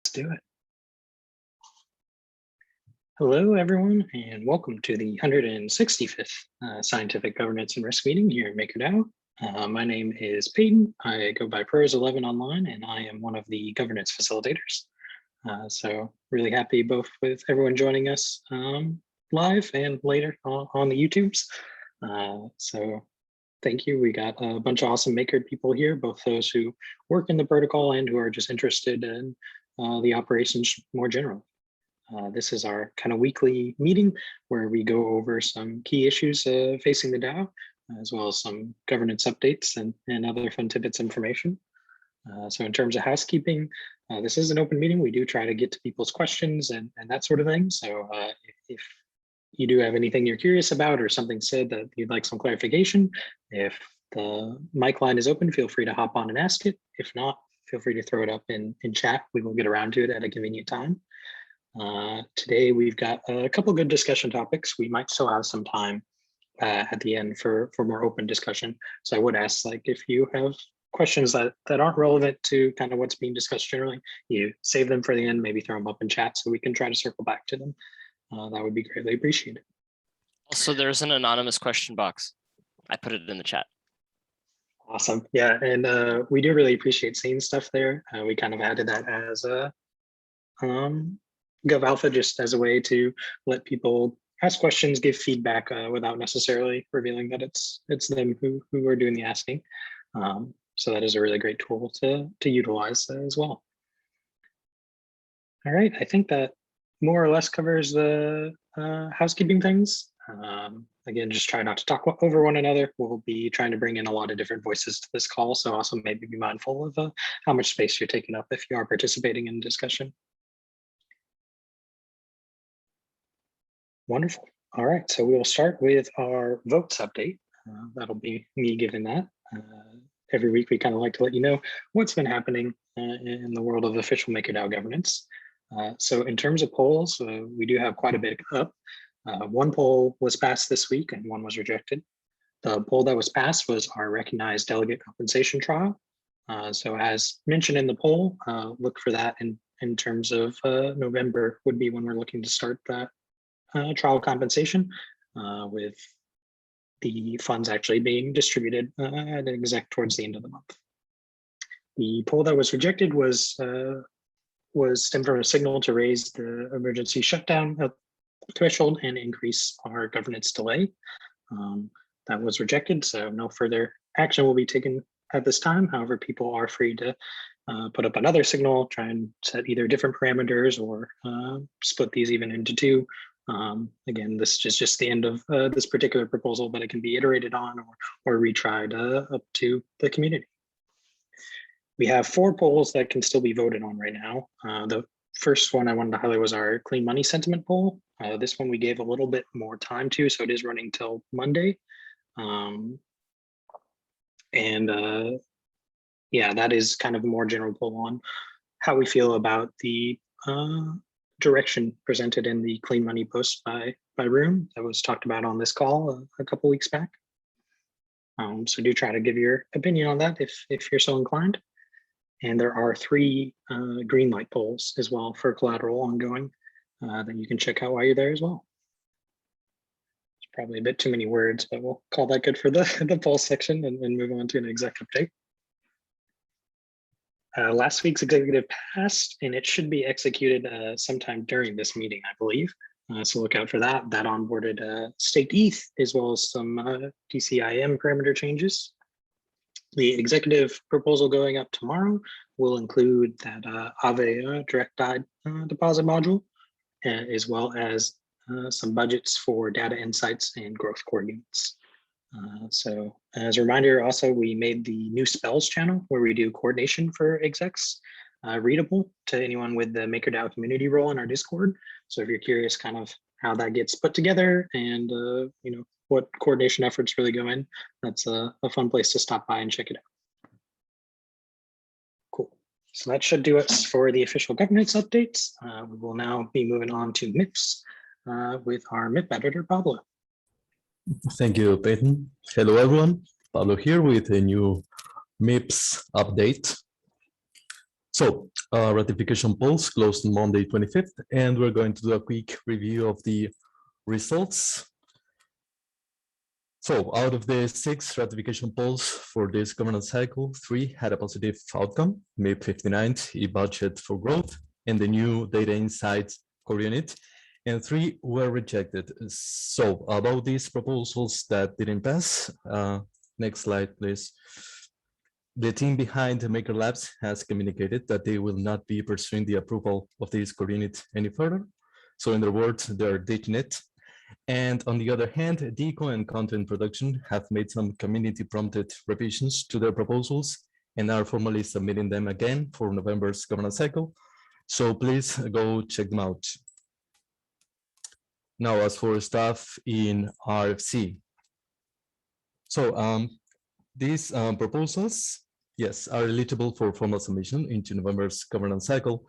Let's do it. Hello, everyone, and welcome to the 165th Scientific Governance and Risk meeting here in MakerDAO. My name is Peyton. I go by Pros11 online, and I am one of the governance facilitators. So really happy both with everyone joining us live and later on the YouTubes. So thank you. We got a bunch of awesome Maker people here, both those who work in the protocol and who are just interested in the operations more generally. This is our kind of weekly meeting where we go over some key issues facing the DAO, as well as some governance updates and other fun tidbits information. So in terms of housekeeping, this is an open meeting. We do try to get to people's questions and that sort of thing. So if you do have anything you're curious about or something said that you'd like some clarification, if the mic line is open, feel free to hop on and ask it. If not, feel free to throw it up in chat. We will get around to it at a convenient time. Today, we've got a couple good discussion topics. We might still have some time at the end for more open discussion. So I would ask, like, if you have questions that aren't relevant to kind of what's being discussed generally, you save them for the end, maybe throw them up in chat so we can try to circle back to them. That would be greatly appreciated. Also, there's an anonymous question box. I put it in the chat. Awesome. Yeah, and we do really appreciate seeing stuff there. We kind of added that as a GovAlpha just as a way to let people ask questions, give feedback without necessarily revealing that it's them who are doing the asking. So that is a really great tool to utilize as well. All right, I think that more or less covers the housekeeping things. Again, just try not to talk over one another. We'll be trying to bring in a lot of different voices to this call, so also maybe be mindful of how much space you're taking up if you are participating in discussion. Wonderful. All right, so we will start with our votes update. That'll be me giving that. Every week, we kind of like to let you know what's been happening in the world of official MakerDAO governance. So in terms of polls, we do have quite a bit up. One poll was passed this week and one was rejected. The poll that was passed was our recognized delegate compensation trial. So as mentioned in the poll, look for that in terms of November would be when we're looking to start that trial compensation, with the funds actually being distributed at exec towards the end of the month. The poll that was rejected was stemmed from a signal to raise the emergency shutdown threshold and increase our governance delay. That was rejected, so no further action will be taken at this time. However, people are free to put up another signal, try and set either different parameters or split these even into two. Again, this is just the end of this particular proposal, but it can be iterated on or retried up to the community. We have 4 polls that can still be voted on right now. The first one I wanted to highlight was our clean money sentiment poll. This one we gave a little bit more time to, so it is running till Monday. Yeah, that is kind of a more general poll on how we feel about the direction presented in the clean money post by Room that was talked about on this call a couple weeks back. So do try to give your opinion on that if you're so inclined. And there are 3 green light polls as well for collateral ongoing that you can check out while you're there as well. It's probably a bit too many words, but we'll call that good for the poll section and move on to an exec update. Last week's executive passed, and it should be executed sometime during this meeting, I believe. So look out for that. That onboarded staked ETH as well as some DCIM parameter changes. The executive proposal going up tomorrow will include that Aave direct deposit module, as well as some budgets for data insights and growth core units. So as a reminder, also, we made the new spells channel where we do coordination for execs readable to anyone with the MakerDAO community role in our Discord. So if you're curious kind of how that gets put together and you know, what coordination efforts really go in, that's a fun place to stop by and check it out. Cool. So that should do us for the official governance updates. We will now be moving on to MIPs with our MIP editor, Pablo. Thank you, Peyton. Hello, everyone. Pablo here with a new MIPS update. So ratification polls closed on Monday 25th, and we're going to do a quick review of the results. So out of the 6 ratification polls for this governance cycle, 3 had a positive outcome: MIP 59, e-budget for growth, and the new data insights core unit, and 3 were rejected. So about these proposals that didn't pass, next slide, please. The team behind Maker Labs has communicated that they will not be pursuing the approval of this core unit any further. So in their words, they're ditching it. And on the other hand, DECO and Content Production have made some community-prompted revisions to their proposals and are formally submitting them again for November's governance cycle. So please go check them out. Now, as for staff in RFC. So these proposals, yes, are eligible for formal submission into November's governance cycle.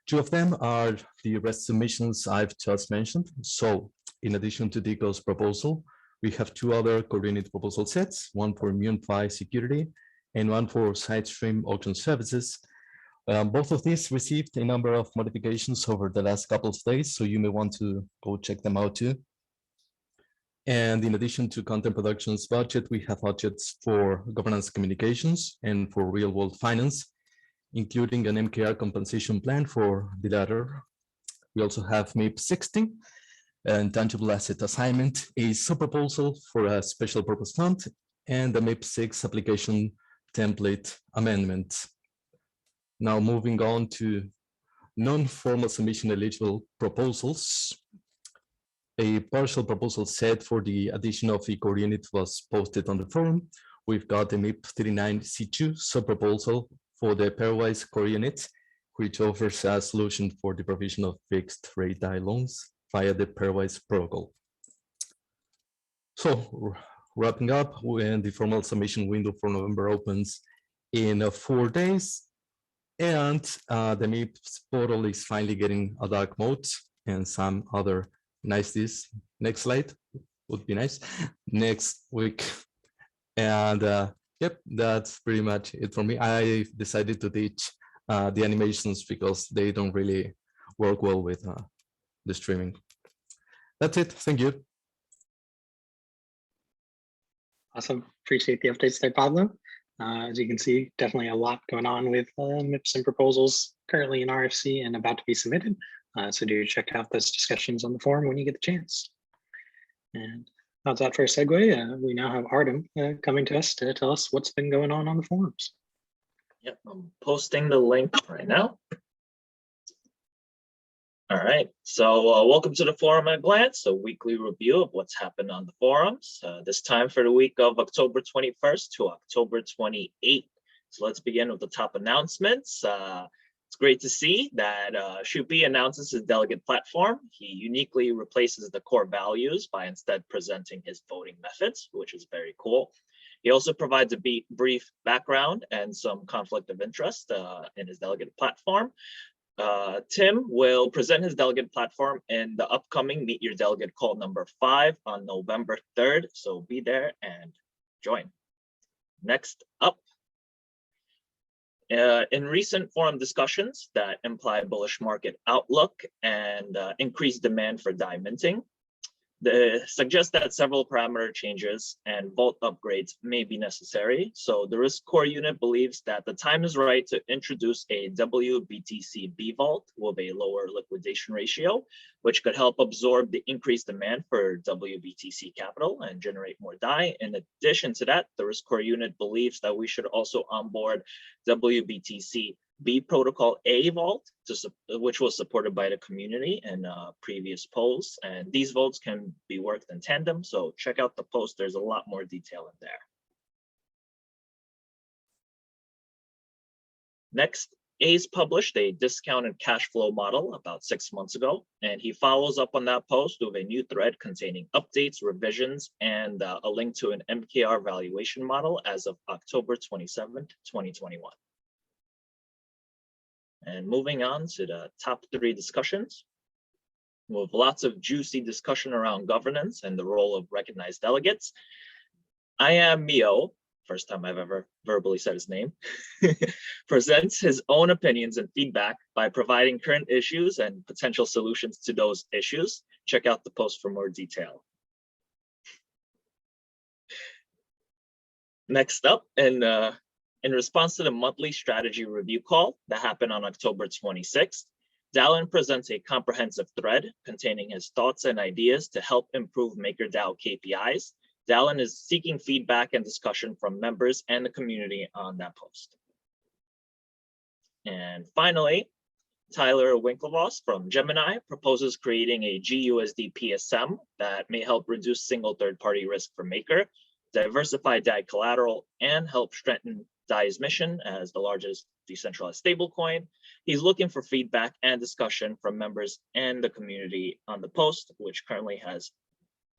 2 of them are the rest submissions I've just mentioned. So in addition to DECO's proposal, we have 2 other core unit proposal sets, one for MiPs security and one for sidestream auction services. Both of these received a number of modifications over the last couple of days, so you may want to go check them out too. And in addition to content production's budget, we have budgets for governance communications and for real-world finance, including an MKR compensation plan for the latter. We also have MIP 60, an tangible asset assignment, a sub-proposal for a special purpose fund, and the MIP 6 application template amendment. Now moving on to non-formal submission eligible proposals. A partial proposal set for the addition of a core unit was posted on the forum. We've got the MIP 39C2 sub-proposal for the pairwise core unit, which offers a solution for the provision of fixed rate DAI loans via the pairwise protocol. So wrapping up, when the formal submission window for November opens in 4 days, and the MIPS portal is finally getting a dark mode and some other niceties. Next slide would be nice. Next week. And yep, that's pretty much it for me. I decided to teach the animations because they don't really work well with the streaming. That's it. Thank you. Awesome. Appreciate the updates there, Pablo. As you can see, definitely a lot going on with MIPs and proposals currently in RFC and about to be submitted. So do check out those discussions on the forum when you get the chance. And how's that for a segue? We now have Artem coming to us to tell us what's been going on the forums. Yep, I'm posting the link right now. All right, so welcome to the Forum at a Glance, a weekly review of what's happened on the forums, this time for the week of October 21st to October 28th. So let's begin with the top announcements. It's great to see that Shupi announces his delegate platform. He uniquely replaces the core values by instead presenting his voting methods, which is very cool. He also provides a brief background and some conflict of interest in his delegate platform. Tim will present his delegate platform in the upcoming Meet Your Delegate call number 5 on November 3rd. So be there and join. Next up, in recent forum discussions that imply bullish market outlook and increased demand for DAI minting, suggest that several parameter changes and vault upgrades may be necessary. So the risk core unit believes that the time is right to introduce a WBTC-B Vault with a lower liquidation ratio, which could help absorb the increased demand for WBTC capital and generate more DAI. In addition to that, the risk core unit believes that we should also onboard WBTC-B Protocol A Vault, which was supported by the community in previous polls. And these vaults can be worked in tandem. So check out the post. There's a lot more detail in there. Next, A's published a discounted cash flow model about 6 months ago, and he follows up on that post with a new thread containing updates, revisions, and a link to an MKR valuation model as of October 27th, 2021. And moving on to the top 3 discussions, with lots of juicy discussion around governance and the role of recognized delegates. I Am Mio first time I've ever verbally said his name, presents his own opinions and feedback by providing current issues and potential solutions to those issues. Check out the post for more detail. Next up, in response to the monthly strategy review call that happened on October 26th, Dallin presents a comprehensive thread containing his thoughts and ideas to help improve MakerDAO KPIs. Dallin is seeking feedback and discussion from members and the community on that post. And finally, Tyler Winklevoss from Gemini proposes creating a GUSD PSM that may help reduce single third-party risk for Maker, diversify DAI collateral, and help strengthen DAI's mission as the largest decentralized stablecoin. He's looking for feedback and discussion from members and the community on the post, which currently has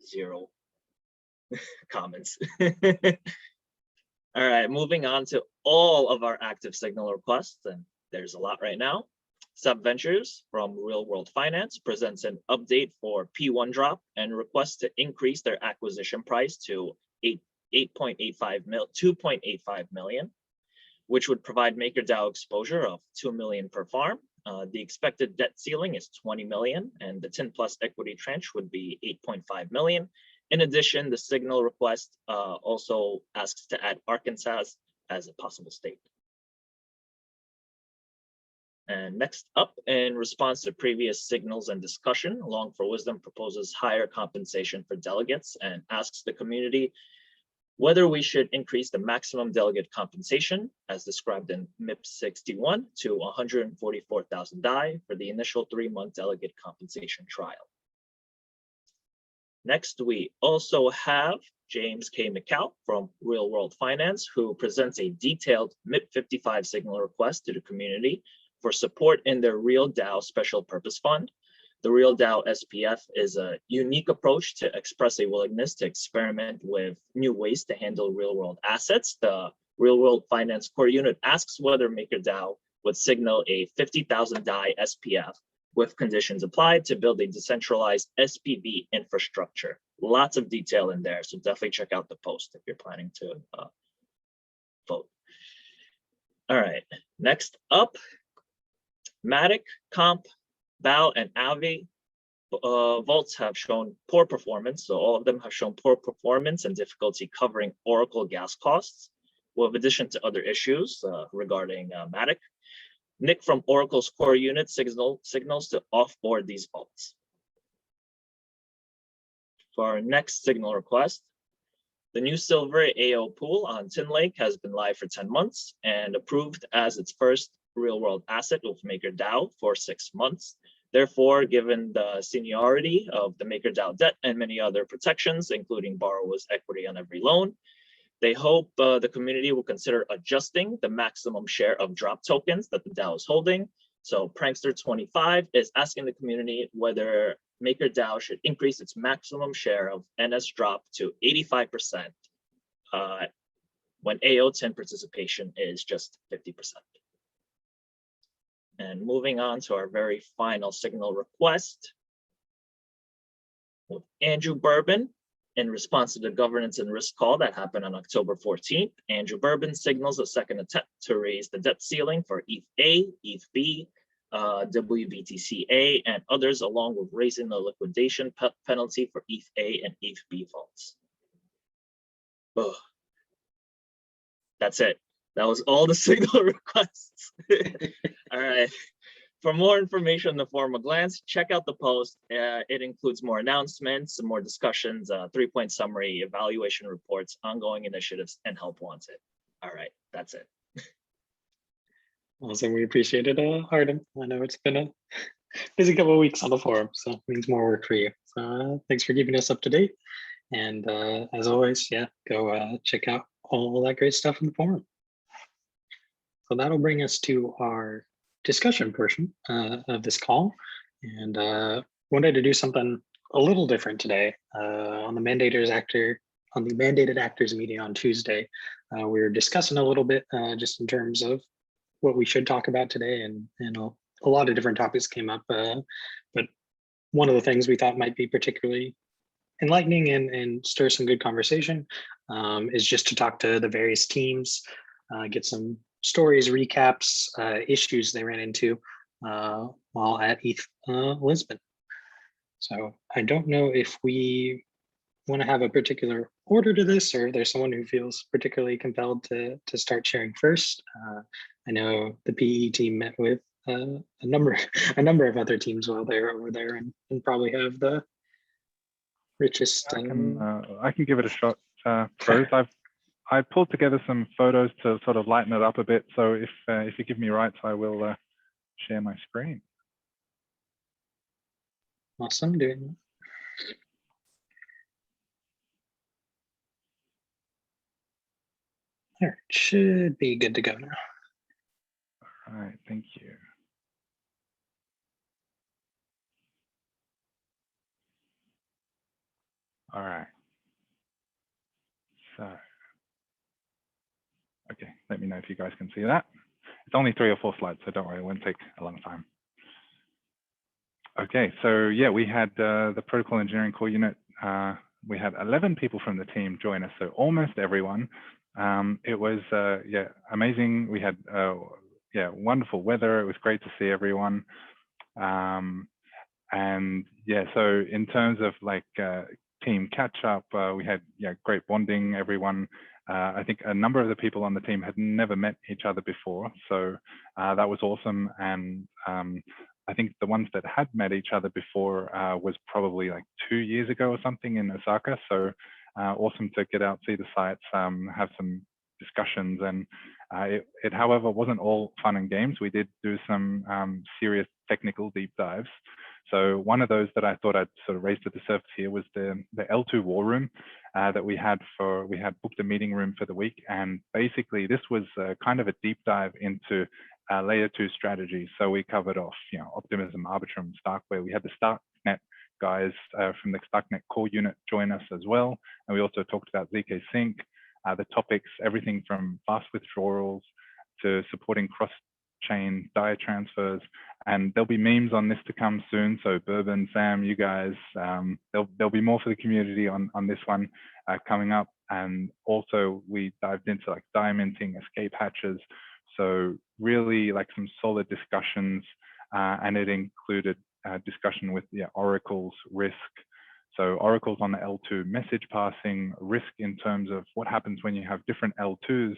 0 comments. All right, moving on to all of our active signal requests, and there's a lot right now. Sub Ventures from Real World Finance presents an update for P1 drop and requests to increase their acquisition price to 2.85 million, which would provide MakerDAO exposure of 2 million per farm. The expected debt ceiling is 20 million, and the 10 plus equity tranche would be 8.5 million. In addition, the signal request also asks to add Arkansas as a possible state. And next up, in response to previous signals and discussion, Long for Wisdom proposes higher compensation for delegates and asks the community whether we should increase the maximum delegate compensation as described in MIPs 61 to 144,000 DAI for the initial 3-month delegate compensation trial. Next, we also have James K. McCall from Real World Finance, who presents a detailed MIP 55 signal request to the community for support in their Real DAO Special Purpose Fund. The Real DAO SPF is a unique approach to express a willingness to experiment with new ways to handle real-world assets. The Real World Finance Core Unit asks whether MakerDAO would signal a 50,000 DAI SPF with conditions applied to build a decentralized SPV infrastructure. Lots of detail in there, so definitely check out the post if you're planning to vote. All right, next up, Matic, Comp, BAL, and Avi vaults have shown poor performance. So all of them have shown poor performance and difficulty covering Oracle gas costs, with addition to other issues regarding Matic. Nick from Oracle's Core Unit signals to offboard these vaults. For our next signal request, the new Silver AO pool on Tin Lake has been live for 10 months and approved as its first real-world asset with MakerDAO for 6 months. Therefore, given the seniority of the MakerDAO debt and many other protections, including borrower's equity on every loan, they hope the community will consider adjusting the maximum share of drop tokens that the DAO is holding. So Prankster25 is asking the community whether MakerDAO should increase its maximum share of NS drop to 85% when AO10 participation is just 50%. And moving on to our very final signal request with Andrew Bourbon. In response to the governance and risk call that happened on October 14th, Andrew Bourbon signals a second attempt to raise the debt ceiling for ETH-A, ETH-B, WBTC-A, and others, along with raising the liquidation penalty for ETH-A and ETH-B vaults. Ugh. That's it. That was all the signal requests. All right. For more information in the form of glance, check out the post. It includes more announcements, some more discussions, 3-point summary, evaluation reports, ongoing initiatives, and help wanted. All right, that's it. Awesome, we appreciate it, Artem. I know it's been a busy couple of weeks on the forum, so it means more work for you. So thanks for keeping us up to date. And as always, yeah, go check out all that great stuff in the forum. So that'll bring us to our discussion portion of this call, and wanted to do something a little different today. On the mandated actors meeting on Tuesday, we were discussing a little bit just in terms of what we should talk about today, and a lot of different topics came up, but one of the things we thought might be particularly enlightening and stir some good conversation is just to talk to the various teams, get some stories, recaps, issues they ran into while at ETH Lisbon. So I don't know if we want to have a particular order to this, or there's someone who feels particularly compelled to start sharing first. I know the PE team met with a number of other teams while they're over there, and probably have the richest. I can give it a shot first. I pulled together some photos to sort of lighten it up a bit. So if you give me rights, I will share my screen. Awesome, doing that. There, it should be good to go now. All right, thank you. All right. So, okay, let me know if you guys can see that. It's only 3 or 4 slides, so don't worry, it won't take a long time. Okay, so yeah, we had the protocol engineering core unit. We had 11 people from the team join us, so almost everyone. It was yeah, amazing. We had yeah, wonderful weather. It was great to see everyone. And yeah, so in terms of like team catch up, we had great bonding. Everyone, I think a number of the people on the team had never met each other before, so that was awesome. And I think the ones that had met each other before was probably like 2 years ago or something in Osaka. So awesome to get out, see the sites, have some discussions. And it, however, wasn't all fun and games. We did do some serious technical deep dives. So one of those that I thought I'd sort of raise to the surface here was the L2 war room that we had booked a meeting room for the week. And basically this was kind of a deep dive into layer 2 strategy. So we covered off, Optimism, Arbitrum, Starkware. We had the Starknet guys from the Starknet core unit join us as well. And we also talked about ZK Sync, the topics, everything from fast withdrawals to supporting cross-chain DAI transfers. And there'll be memes on this to come soon. So Bourbon, Sam, you guys, there'll be more for the community on this one coming up. And also we dived into like DAI minting, escape hatches. So really like some solid discussions, and it included discussion with oracles, risk. So oracles on the L2 message passing, risk in terms of what happens when you have different L2s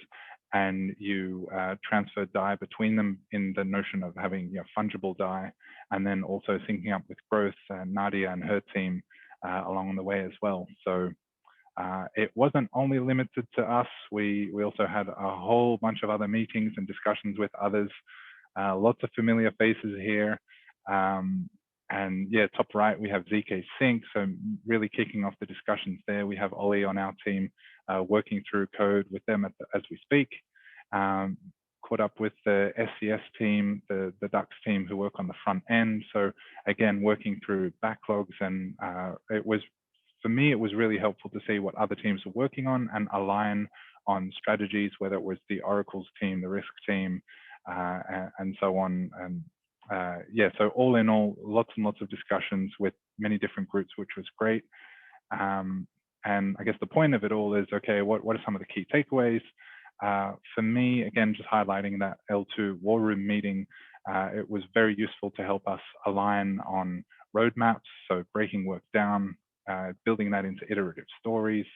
and you transfer DAI between them, in the notion of having fungible DAI, and then also syncing up with growth, Nadia and her team along the way as well. So it wasn't only limited to us. We also had a whole bunch of other meetings and discussions with others. Lots of familiar faces here. And yeah, top right, we have ZK Sync. So really kicking off the discussions there. We have Ollie on our team working through code with them as we speak. Caught up with the SCS team, the Dux team who work on the front end. So again, working through backlogs, and for me, it was really helpful to see what other teams were working on and align on strategies, whether it was the Oracles team, the Risk team, and so on. And yeah, so all in all, lots and lots of discussions with many different groups, which was great. And I guess the point of it all is, okay, what are some of the key takeaways? For me, again, just highlighting that L2 war room meeting, it was very useful to help us align on roadmaps, so breaking work down, building that into iterative stories.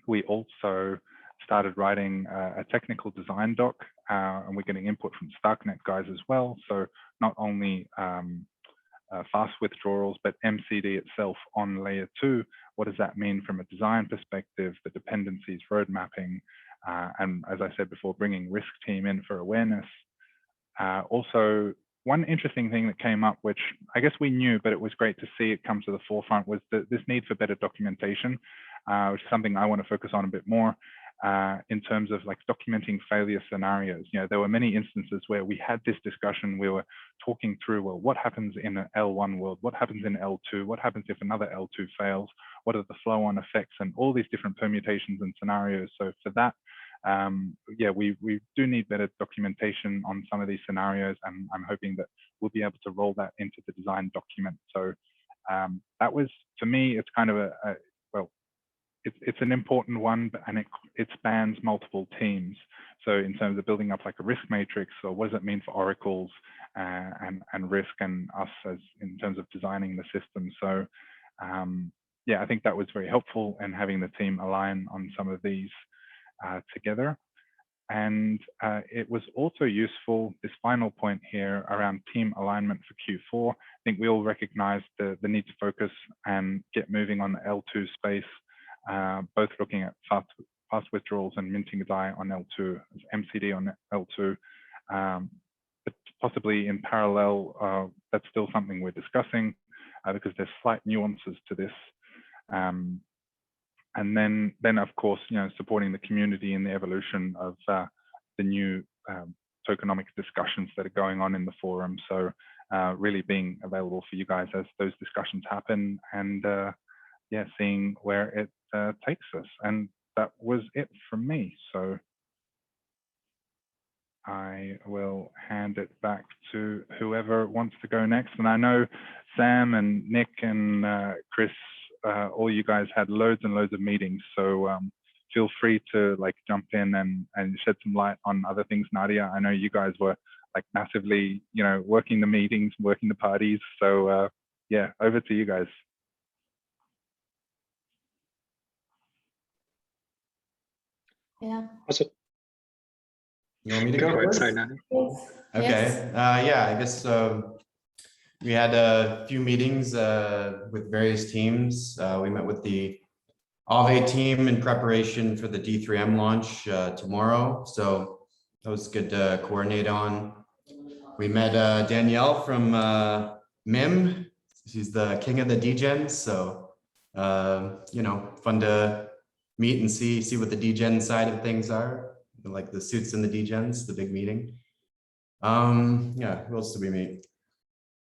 We also started writing a technical design doc, and we're getting input from Starknet guys as well. So not only fast withdrawals, but MCD itself on layer 2. What does that mean from a design perspective, the dependencies, road mapping, and as I said before, bringing risk team in for awareness. Also, one interesting thing that came up, which I guess we knew, but it was great to see it come to the forefront, was this need for better documentation, which is something I want to focus on a bit more. In terms of like documenting failure scenarios. There were many instances where we had this discussion, we were talking through, well, what happens in an L1 world? What happens in L2? What happens if another L2 fails? What are the flow-on effects, and all these different permutations and scenarios? So for that, yeah, we do need better documentation on some of these scenarios, and I'm hoping that we'll be able to roll that into the design document. So that was, for me, it's kind of well, it's an important one, and it spans multiple teams. So in terms of building up like a risk matrix, or what does it mean for oracles and risk and us as in terms of designing the system. So yeah, I think that was very helpful, and having the team align on some of these together. And it was also useful, this final point here around team alignment for Q4. I think we all recognize the need to focus and get moving on the L2 space, both looking at fast withdrawals and minting a DAI on L2, MCD on L2. But possibly in parallel, that's still something we're discussing because there's slight nuances to this. And then of course, supporting the community in the evolution of the new tokenomics discussions that are going on in the forum. So really being available for you guys as those discussions happen, and yeah, seeing where it takes us. And that was it from me. So I will hand it back to whoever wants to go next. And I know Sam and Nick and Chris, all you guys had loads and loads of meetings. So feel free to like jump in and shed some light on other things. Nadia, I know you guys were like massively, working the meetings, working the parties. So yeah, over to you guys. Yeah. Awesome. You want me to Go go ahead, first? sorry, Nadia. Okay. Yes. Yeah, I guess we had a few meetings with various teams. We met with the Aave team in preparation for the D3M launch tomorrow. So that was good to coordinate on. We met Danielle from MIM. She's the king of the degens. So, fun to meet and see what the degen side of things are, like the suits and the degens, the big meeting. Yeah, who else did we meet?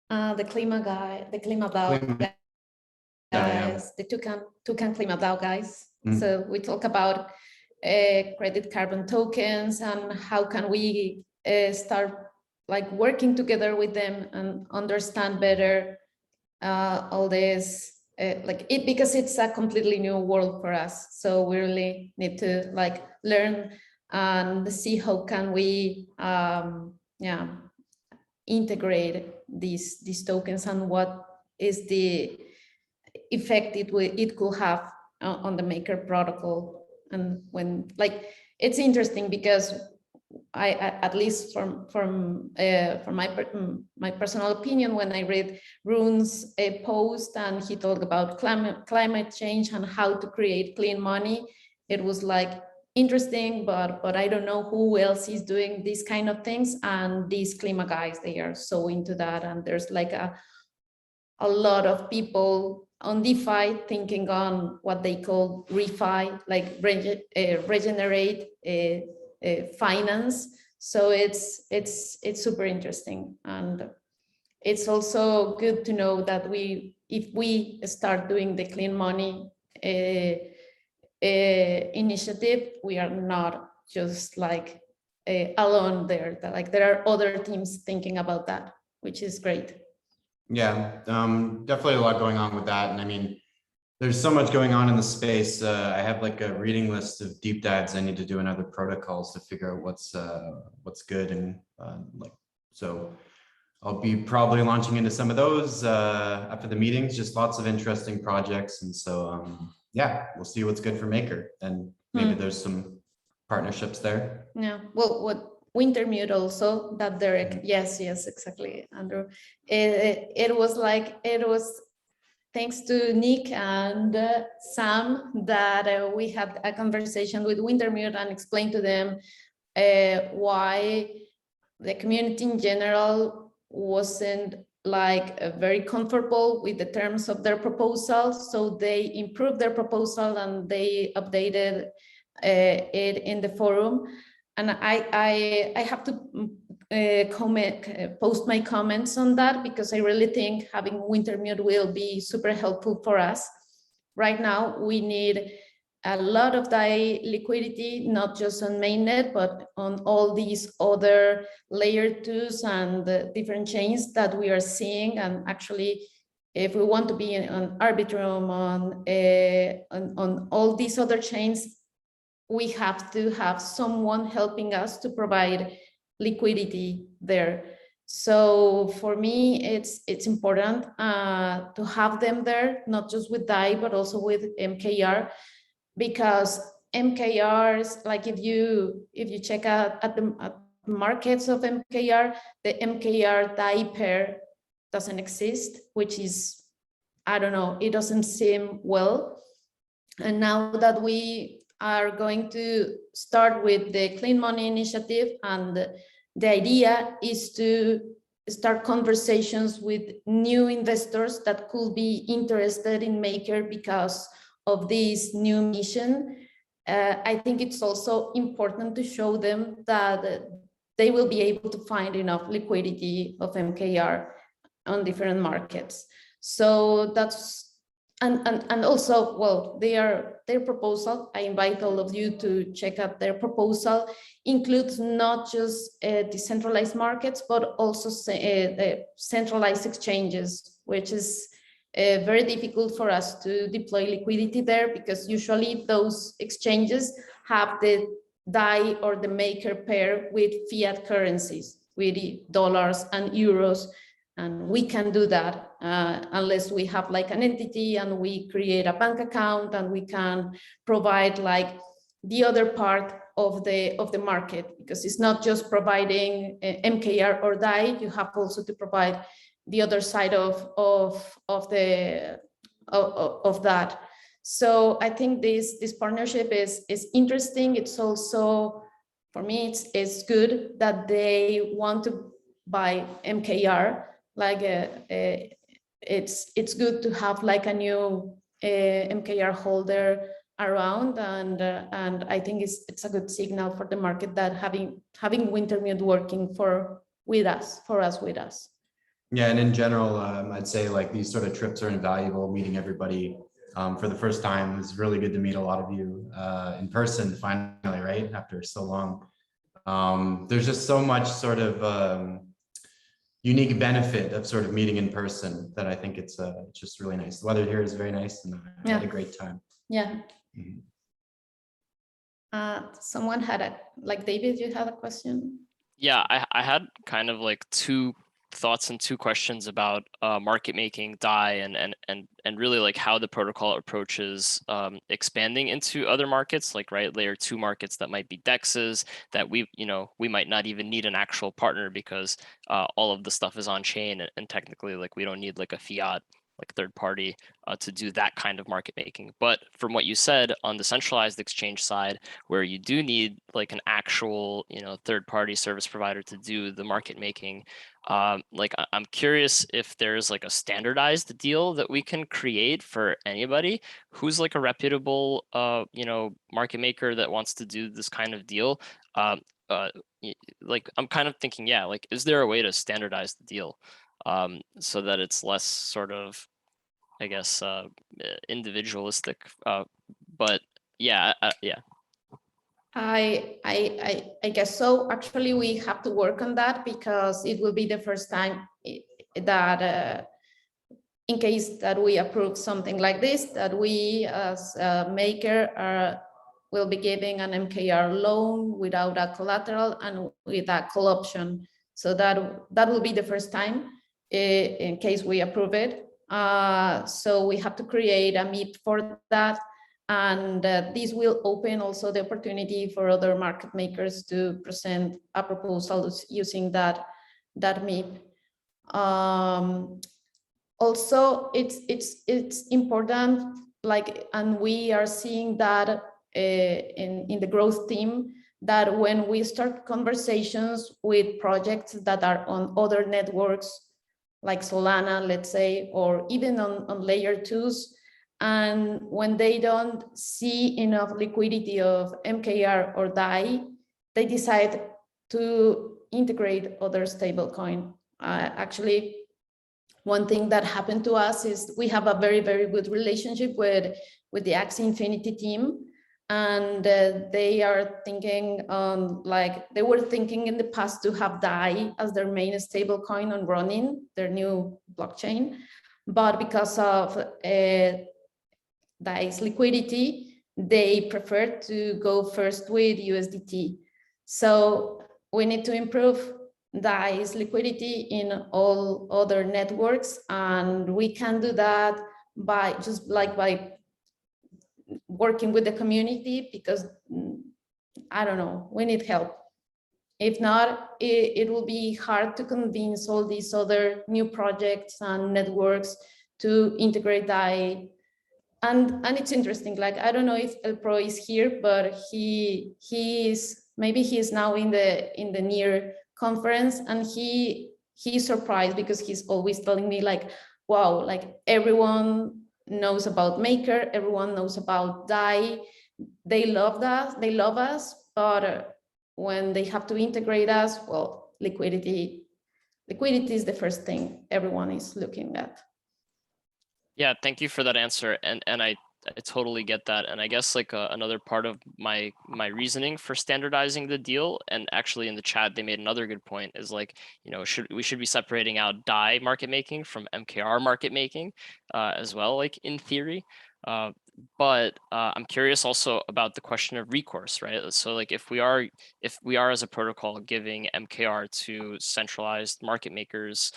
The Klima guy, the Klima DAO guys, yeah. the Toucan Klima DAO guys. Mm. So we talk about credit carbon tokens and how can we start like working together with them and understand better all this, because it's a completely new world for us. So we really need to like learn and see how can we integrate these tokens and what is the effect it could have on the Maker protocol. And when it's interesting because I at least from my personal opinion, when I read Rune's post and he talked about climate change and how to create clean money, it was like interesting, but I don't know who else is doing these kind of things. And these Klima guys, they are so into that, and there's like a lot of people on DeFi thinking on what they call refi, like regenerate finance. So it's super interesting, and it's also good to know that if we start doing the clean money initiative, we are not just like alone there. Like there are other teams thinking about that, which is great. Yeah, definitely a lot going on with that. And I mean, there's so much going on in the space. I have like a reading list of deep dives I need to do in other protocols to figure out what's good. And so I'll be probably launching into some of those after the meetings, just lots of interesting projects. And so, yeah, we'll see what's good for Maker, and maybe there's some partnerships there. Yeah, well, what Wintermute also, that Derek, yes, exactly, Andrew. It was thanks to Nick and Sam that we had a conversation with Wintermute and explained to them why the community in general wasn't like very comfortable with the terms of their proposal. So they improved their proposal and they updated it in the forum. And I have to post my comments on that, because I really think having Wintermute will be super helpful for us. Right now, we need a lot of DAI liquidity, not just on mainnet, but on all these other layer 2s and the different chains that we are seeing. And actually, if we want to be on Arbitrum, on all these other chains, we have to have someone helping us to provide liquidity there. So for me, it's important to have them there, not just with DAI, but also with MKR, because MKRs, like if you check out at the markets of MKR, the MKR DAI pair doesn't exist, which is, I don't know, it doesn't seem well. And now that we are going to start with the Clean Money Initiative, and the idea is to start conversations with new investors that could be interested in Maker because of this new mission. I think it's also important to show them that they will be able to find enough liquidity of MKR on different markets. So that's, and also, well, their proposal, I invite all of you to check out their proposal, includes not just decentralized markets, but also centralized exchanges, which is very difficult for us to deploy liquidity there, because usually those exchanges have the DAI or the Maker pair with fiat currencies, with dollars and euros. And we can do that unless we have like an entity and we create a bank account and we can provide like the other part of the market, because it's not just providing MKR or DAI, you have also to provide the other side of that. So I think this partnership is interesting. It's also, for me, it's good that they want to buy MKR. Like it's good to have like a new MKR holder around, and I think it's a good signal for the market that having Wintermute working with us. Yeah, and in general, I'd say like these sort of trips are invaluable. Meeting everybody for the first time is really good to meet a lot of you in person finally, right? After so long. There's just so much sort of unique benefit of sort of meeting in person that I think it's just really nice. The weather here is very nice, and I had a great time. Yeah. Someone had David, you had a question? Yeah, I had kind of like two thoughts and two questions about market making, DAI, and really like how the protocol approaches expanding into other markets, like layer 2 markets that might be DEXs that we might not even need an actual partner, because all of the stuff is on chain, and technically like we don't need like a fiat like third party to do that kind of market making. But from what you said on the centralized exchange side, where you do need like an actual third party service provider to do the market making, like I'm curious if there's like a standardized deal that we can create for anybody who's like a reputable market maker that wants to do this kind of deal. Like I'm kind of thinking, yeah, like is there a way to standardize the deal so that it's less sort of, I guess, individualistic, but yeah, yeah. I guess so. Actually, we have to work on that, because it will be the first time that in case that we approve something like this, that we as a maker will be giving an MKR loan without a collateral and with a call option. So that will be the first time in case we approve it. So we have to create a MIP for that. And this will open also the opportunity for other market makers to present a proposal using that MIP. Also, it's important, and we are seeing that in the growth team, that when we start conversations with projects that are on other networks, like Solana, let's say, or even on layer 2s, and when they don't see enough liquidity of MKR or DAI, they decide to integrate other stablecoin. Actually, one thing that happened to us is we have a very, very good relationship with the Axie Infinity team. And they are thinking they were thinking in the past to have DAI as their main stablecoin on running their new blockchain. but because of DAI's liquidity, they prefer to go first with USDT. So we need to improve DAI's liquidity in all other networks, and we can do that by by working with the community, because I don't know, we need help. If not, it will be hard to convince all these other new projects and networks to integrate DAI. And it's interesting, like, I don't know if El Pro is here, but he is, maybe he is now in the near conference, and he's surprised because he's always telling me like, wow, like everyone knows about Maker, everyone knows about DAI, they love us, but when they have to integrate us, well, liquidity is the first thing everyone is looking at. Yeah, thank you for that answer, and I totally get that. And I guess like another part of my reasoning for standardizing the deal, and actually in the chat they made another good point, is like, you know, we should be separating out DAI market making from MKR market making as well, like in theory. But I'm curious also about the question of recourse, right? So like if we are as a protocol giving MKR to centralized market makers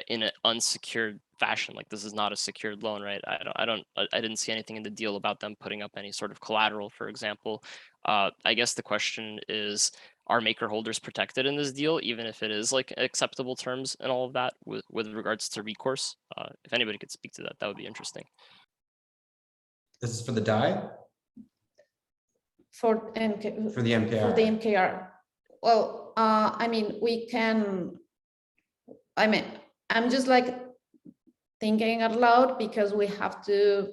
in an unsecured fashion, like this is not a secured loan, right? I didn't see anything in the deal about them putting up any sort of collateral, for example. I guess the question is, are maker holders protected in this deal, even if it is like acceptable terms and all of that with regards to recourse? If anybody could speak to that, that would be interesting. This is for the DAI? For the MKR. For the MKR. Well, I mean, I'm just like thinking out loud, because we have to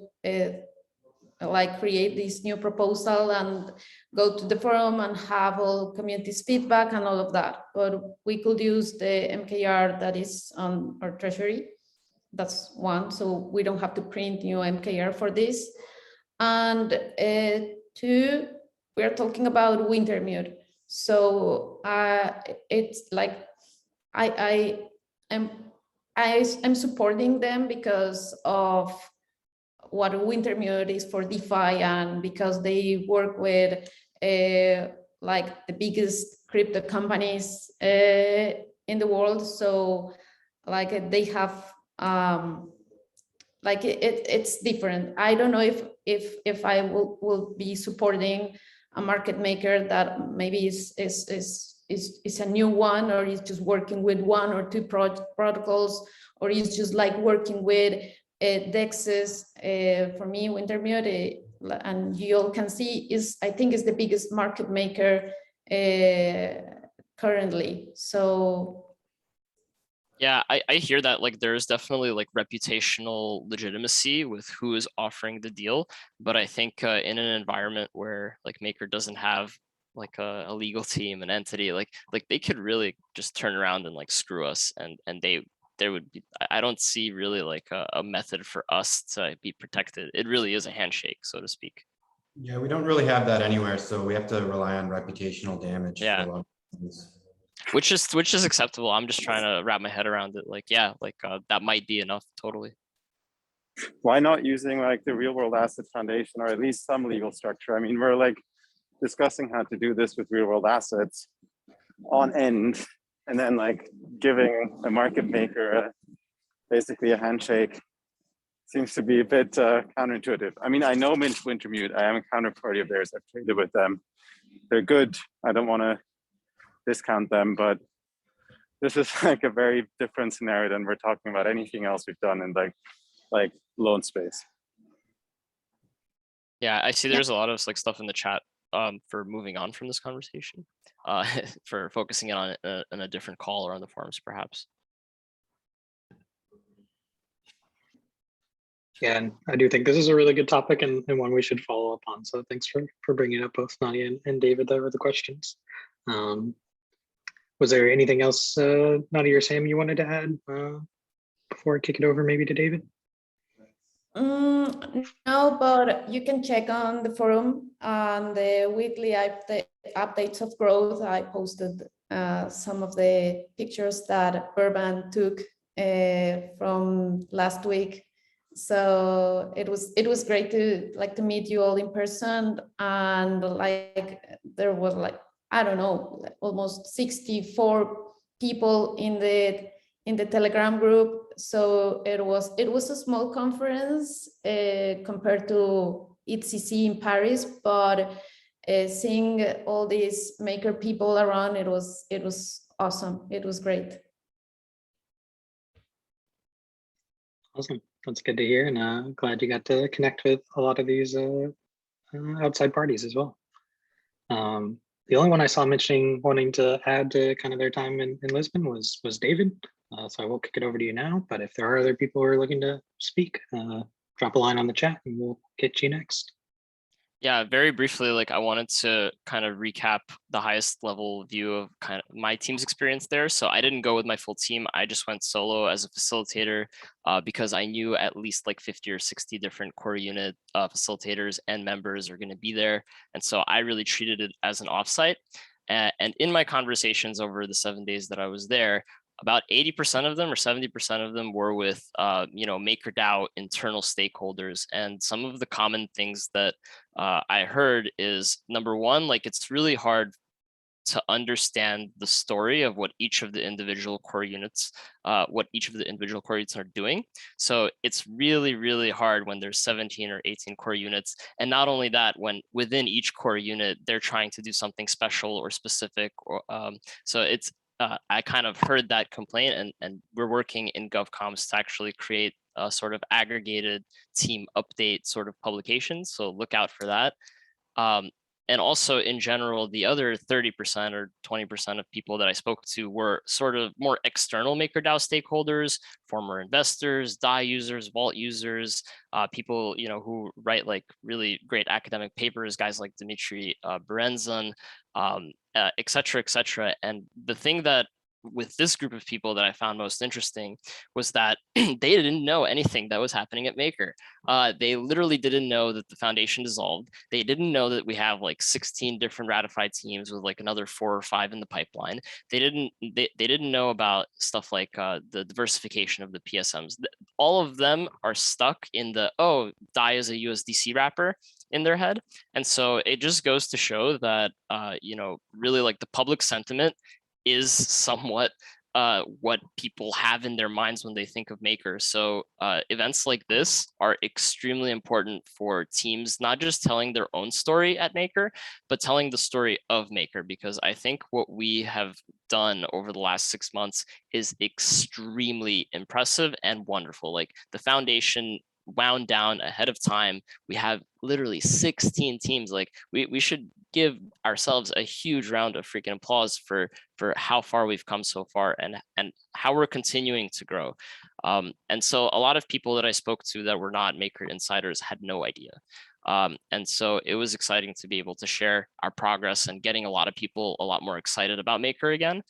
like create this new proposal and go to the forum and have all community's feedback and all of that. But we could use the MKR that is on our treasury. That's one, so we don't have to print new MKR for this. And two, we are talking about Wintermute. So it's like I'm supporting them because of what Wintermute is for DeFi, and because they work with like the biggest crypto companies in the world. So like they have like it's different. I don't know if I will be supporting a market maker that maybe is a new one, or is just working with one or two protocols, or is just like working with DEXs. For me, Wintermute, and you all can see, I think is the biggest market maker currently. So yeah, I hear that. Like there is definitely like reputational legitimacy with who is offering the deal, but I think in an environment where like Maker doesn't have like a legal team, an entity, like they could really just turn around and like screw us, and there would be, I don't see really like a method for us to be protected. It really is a handshake, so to speak. Yeah, we don't really have that anywhere, so we have to rely on reputational damage. Yeah. For a lot of things. Which is acceptable. I'm just trying to wrap my head around it. Like, yeah, like that might be enough. Totally. Why not using like the Real World Assets Foundation, or at least some legal structure? I mean, we're like discussing how to do this with real world assets on end, and then like giving a market maker basically a handshake seems to be a bit counterintuitive. I mean, I know Wintermute. I am a counterparty of theirs. I've traded with them. They're good. I don't want to discount them, but this is like a very different scenario than we're talking about anything else we've done in like loan space. Yeah, I see there's a lot of like stuff in the chat for moving on from this conversation, for focusing on it in a different call or on the forums perhaps. Yeah, and I do think this is a really good topic, and one we should follow up on. So thanks for bringing up both Nadia and David there with the questions. Was there anything else, Nadia or Sam, you wanted to add before I kick it over maybe to David? No, but you can check on the forum on the weekly updates of growth. I posted some of the pictures that Urban took from last week. So it was great to meet you all in person, and like there was like, I don't know, almost 64 people in the Telegram group. So it was a small conference compared to ETCC in Paris, but seeing all these maker people around, it was awesome. It was great. Awesome. That's good to hear. And glad you got to connect with a lot of these outside parties as well. The only one I saw mentioning wanting to add to kind of their time in Lisbon was David. So I will kick it over to you now. But if there are other people who are looking to speak, drop a line on the chat and we'll get to you next. Yeah, very briefly, like I wanted to kind of recap the highest level view of kind of my team's experience there. So I didn't go with my full team. I just went solo as a facilitator because I knew at least like 50 or 60 different core unit facilitators and members are going to be there. And so I really treated it as an offsite. And in my conversations over the 7 days that I was there, about 80% of them or 70% of them were with, MakerDAO internal stakeholders. And some of the common things that I heard is, number one, like it's really hard to understand the story of what each of the individual core units, are doing. So it's really, really hard when there's 17 or 18 core units. And not only that, when within each core unit, they're trying to do something special or specific. Or so it's, I kind of heard that complaint, and we're working in GovComms to actually create a sort of aggregated team update sort of publication. So look out for that. And also in general, the other 30% or 20% of people that I spoke to were sort of more external MakerDAO stakeholders, former investors, DAI users, Vault users, people who write like really great academic papers, guys like Dimitri Berenzon, et cetera, et cetera. And the thing that with this group of people that I found most interesting was that they didn't know anything that was happening at Maker. They literally didn't know that the foundation dissolved. They didn't know that we have like 16 different ratified teams with like another 4 or 5 in the pipeline. They didn't know about stuff like the diversification of the PSMs. All of them are stuck in the, oh, DAI is a USDC wrapper in their head. And so it just goes to show that, really like the public sentiment is somewhat what people have in their minds when they think of Maker. So events like this are extremely important for teams, not just telling their own story at Maker, but telling the story of Maker, because I think what we have done over the last 6 months is extremely impressive and wonderful. Like the foundation wound down ahead of time. We have literally 16 teams. Like we should give ourselves a huge round of freaking applause for how far we've come so far and how we're continuing to grow. And so a lot of people that I spoke to that were not Maker insiders had no idea. And so it was exciting to be able to share our progress and getting a lot of people a lot more excited about Maker again.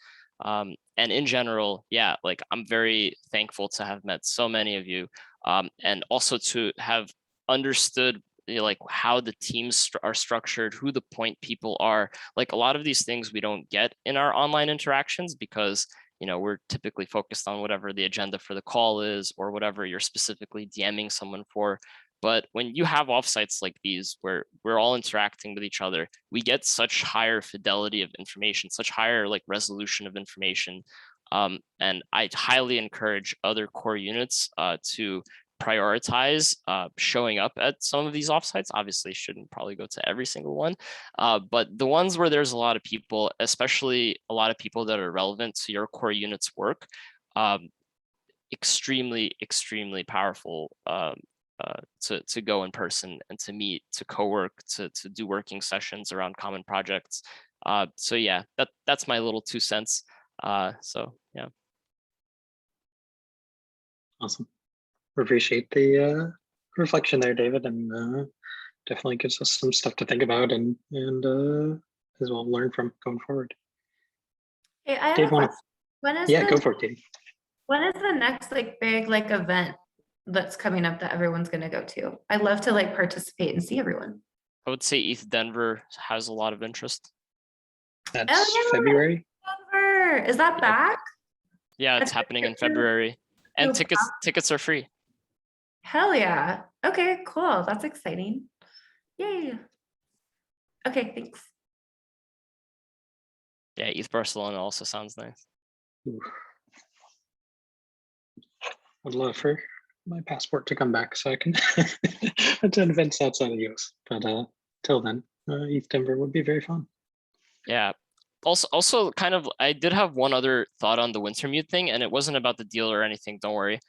And in general, yeah, like I'm very thankful to have met so many of you, and also to have understood like how the teams are structured, who the point people are. Like a lot of these things we don't get in our online interactions because we're typically focused on whatever the agenda for the call is or whatever you're specifically DMing someone for. But when you have offsites like these, where we're all interacting with each other, we get such higher fidelity of information, such higher like resolution of information. And I highly encourage other core units to prioritize showing up at some of these offsites. Obviously shouldn't probably go to every single one, but the ones where there's a lot of people, especially a lot of people that are relevant to your core unit's work, extremely powerful to go in person and to meet, to co-work, to do working sessions around common projects. So yeah, that's my little 2 cents. So yeah. Awesome. We appreciate the reflection there, David, and definitely gives us some stuff to think about and as well learn from going forward. Hey, I have Dave, a question. When is go for it, Dave. When is the next like big like event that's coming up that everyone's going to go to? I'd love to like participate and see everyone. I would say ETH Denver has a lot of interest. That's February. Denver. Is that back? Yeah, it's happening in February. And No tickets are free. Hell yeah. Okay, cool. That's exciting. Yay. Okay, thanks. Yeah, ETH Barcelona also sounds nice. Ooh. I'd love for my passport to come back so I can attend events outside of the US. But till then, ETH Denver would be very fun. Yeah. Also kind of, I did have one other thought on the Wintermute thing, and it wasn't about the deal or anything, don't worry.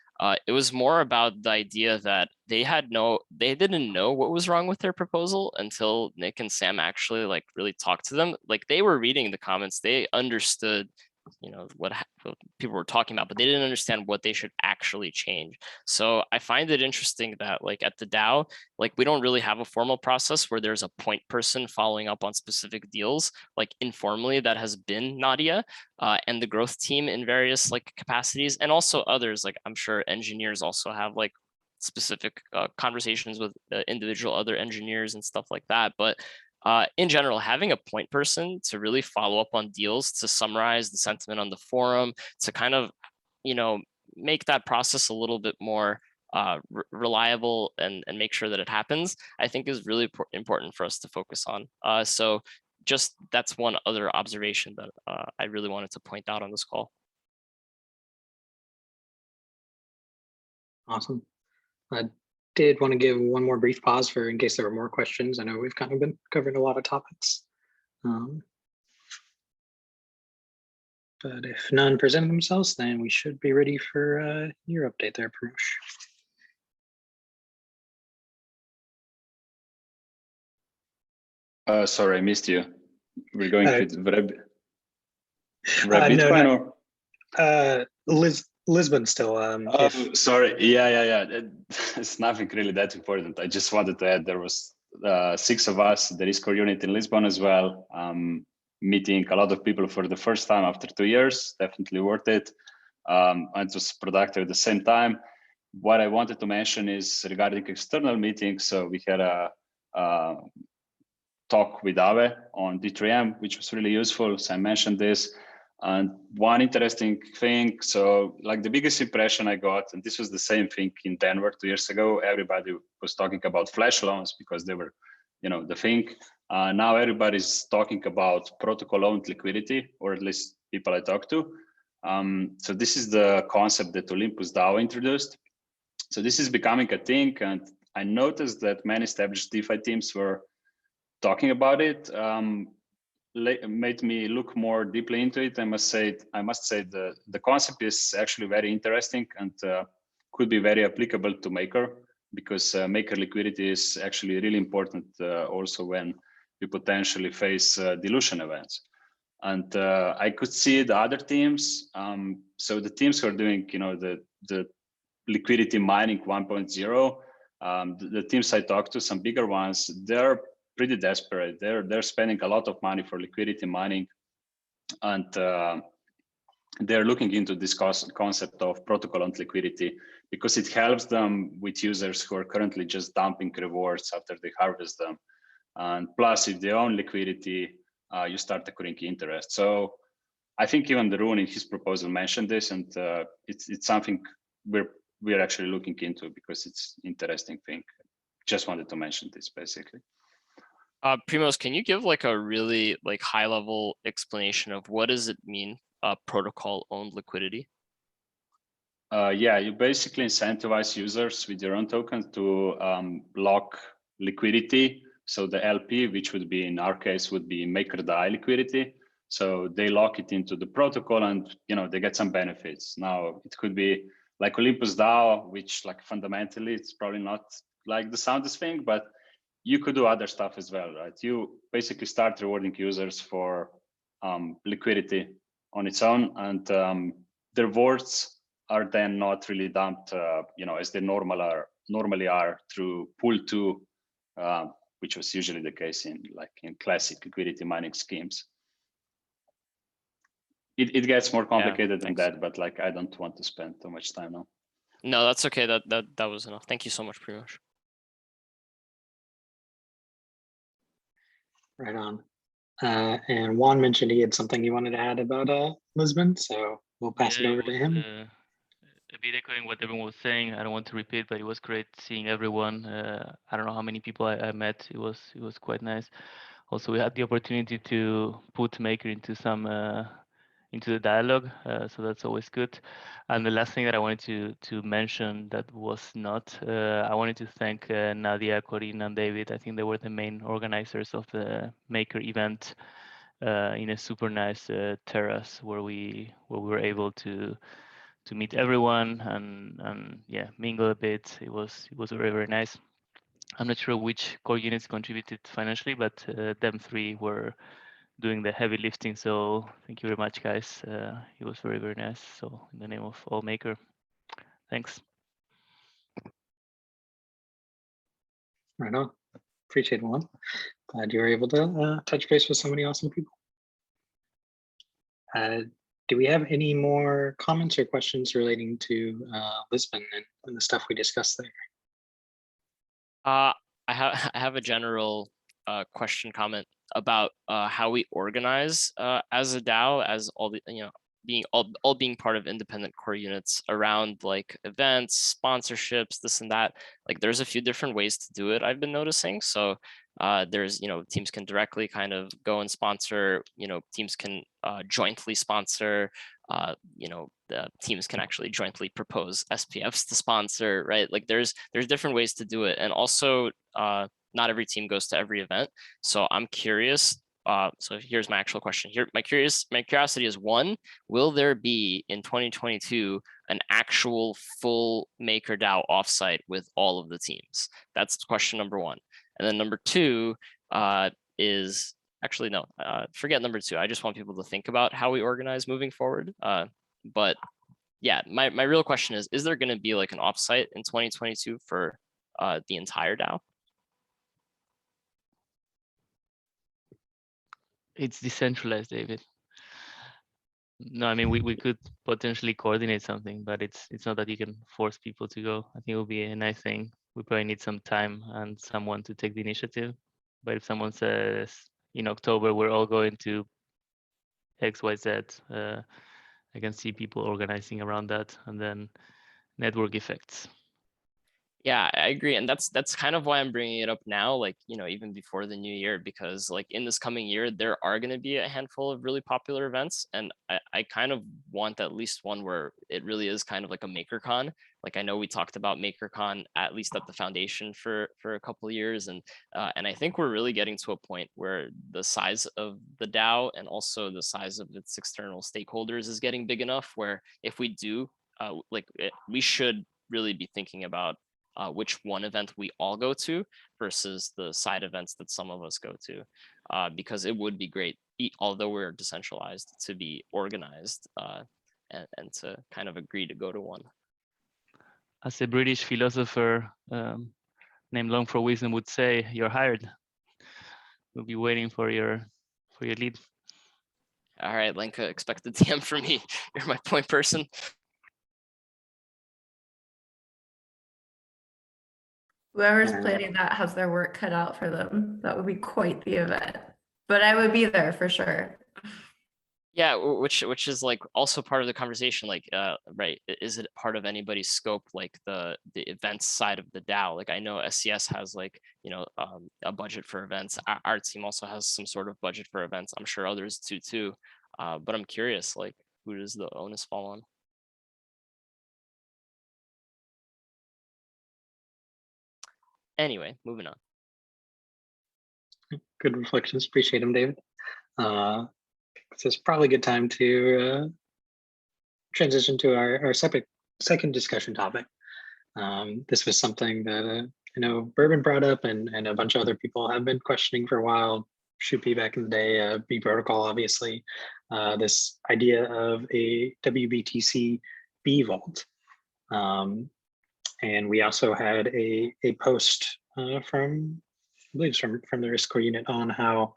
It was more about the idea that they didn't know what was wrong with their proposal until Nick and Sam actually like really talked to them. Like they were reading the comments, they understood, you know, what people were talking about, but they didn't understand what they should actually change. So I find it interesting that like at the DAO, like we don't really have a formal process where there's a point person following up on specific deals, like informally that has been Nadia and the growth team in various like capacities, and also others, like I'm sure engineers also have like specific conversations with individual other engineers and stuff like that. But in general, having a point person to really follow up on deals, to summarize the sentiment on the forum, to kind of, you know, make that process a little bit more reliable and make sure that it happens, I think is really important for us to focus on. So just that's one other observation that I really wanted to point out on this call. Awesome. I did want to give one more brief pause for in case there were more questions. I know we've kind of been covering a lot of topics. But if none present themselves, then we should be ready for your update there, Prush. Sorry, I missed you. We're going with Bitcoin or Lisbon still. Sorry. Yeah. It's nothing really that important. I just wanted to add there was 6 of us, the Discord unit in Lisbon as well. Meeting a lot of people for the first time after 2 years, definitely worth it. And it was productive at the same time. What I wanted to mention is regarding external meetings. So we had a talk with Ave on D3M, which was really useful. So I mentioned this. And one interesting thing, so like the biggest impression I got, and this was the same thing in Denver 2 years ago, everybody was talking about flash loans because they were, you know, the thing. Now everybody's talking about protocol-owned liquidity, or at least people I talk to. So this is the concept that Olympus DAO introduced. So this is becoming a thing, and I noticed that many established DeFi teams were talking about it. Made me look more deeply into it. I must say the concept is actually very interesting and could be very applicable to Maker, because Maker liquidity is actually really important also when you potentially face dilution events. And I could see the other teams. So the teams who are doing, you know, the liquidity mining 1.0, the teams I talked to, some bigger ones, they're pretty desperate. They're spending a lot of money for liquidity mining, and they're looking into this concept of protocol-owned liquidity because it helps them with users who are currently just dumping rewards after they harvest them. And plus, if they own liquidity, you start accruing interest. So I think even Darun in his proposal mentioned this, and it's something we're actually looking into because it's an interesting thing. Just wanted to mention this basically. Primos, can you give like a really like high level explanation of what does it mean, protocol owned liquidity? Yeah, you basically incentivize users with your own token to lock liquidity. So the LP, which would be in our case, would be MakerDAI liquidity. So they lock it into the protocol, and you know they get some benefits. Now it could be like Olympus DAO, which like fundamentally it's probably not like the soundest thing, but you could do other stuff as well, right? You basically start rewarding users for liquidity on its own, and the rewards are then not really dumped, you know, as they normally are through pool 2, which was usually the case in classic liquidity mining schemes. It gets more complicated than that, but like I don't want to spend too much time now. No, that's okay. That was enough. Thank you so much, Primoz. Right on. And Juan mentioned he had something he wanted to add about Lisbon, so we'll pass it over to him. a bit echoing what everyone was saying. I don't want to repeat, but it was great seeing everyone. I don't know how many people I met. It was quite nice. Also, we had the opportunity to put Maker into some into the dialogue, so that's always good. And the last thing that I wanted to mention that was not, I wanted to thank Nadia, Corinne, and David. I think they were the main organizers of the Maker event in a super nice terrace where we were able to meet everyone and yeah, mingle a bit. It was very, very nice. I'm not sure which core units contributed financially, but them three were doing the heavy lifting. So thank you very much, guys. It was very, very nice. So in the name of all Maker, thanks. Right on. Appreciate it, Juan. Glad you were able to touch base with so many awesome people. Do we have any more comments or questions relating to Lisbon and the stuff we discussed there? I have a general question comment about how we organize as a DAO, as all the being all being part of independent core units around like events, sponsorships, this and that. Like there's a few different ways to do it, I've been noticing. So there's teams can directly kind of go and sponsor, teams can jointly sponsor, the teams can actually jointly propose SPFs to sponsor, right? Like there's different ways to do it. And also not every team goes to every event. So I'm curious. So here's my actual question here. My curiosity is, one, will there be in 2022 an actual full MakerDAO offsite with all of the teams? That's question number one. And then number two is actually, no, forget number two. I just want people to think about how we organize moving forward. But yeah, my real question is there going to be like an offsite in 2022 for the entire DAO? It's decentralized, David. No, I mean we could potentially coordinate something, but it's not that you can force people to go. I think it will be a nice thing. We probably need some time and someone to take the initiative. But if someone says in October we're all going to XYZ, I can see people organizing around that, and then network effects. Yeah, I agree. And that's kind of why I'm bringing it up now, like, even before the new year, because like in this coming year, there are going to be a handful of really popular events. And I kind of want at least one where it really is kind of like a MakerCon. Like I know we talked about MakerCon, at least at the foundation for a couple of years. And I think we're really getting to a point where the size of the DAO and also the size of its external stakeholders is getting big enough where if we do, we should really be thinking about which one event we all go to versus the side events that some of us go to, because it would be great, although we're decentralized, to be organized and to kind of agree to go to one. As a British philosopher named Long for Wisdom would say, you're hired. We'll be waiting for your lead. All right, Lenka, expect the DM from me. You're my point person. Whoever's planning that has their work cut out for them. That would be quite the event. But I would be there for sure. Yeah, which is like also part of the conversation. Like, right, is it part of anybody's scope, like the events side of the DAO? Like I know SCS has like a budget for events. Our team also has some sort of budget for events. I'm sure others do too. But I'm curious, like, who does the onus fall on? Anyway, moving on. Good reflections. Appreciate them, David. So it's probably a good time to transition to our second discussion topic. This was something that I know Bourbon brought up and a bunch of other people have been questioning for a while. Shupi back in the day, B protocol, obviously. This idea of a WBTC-B Vault. And we also had a post from, I believe it's from the risk core unit on how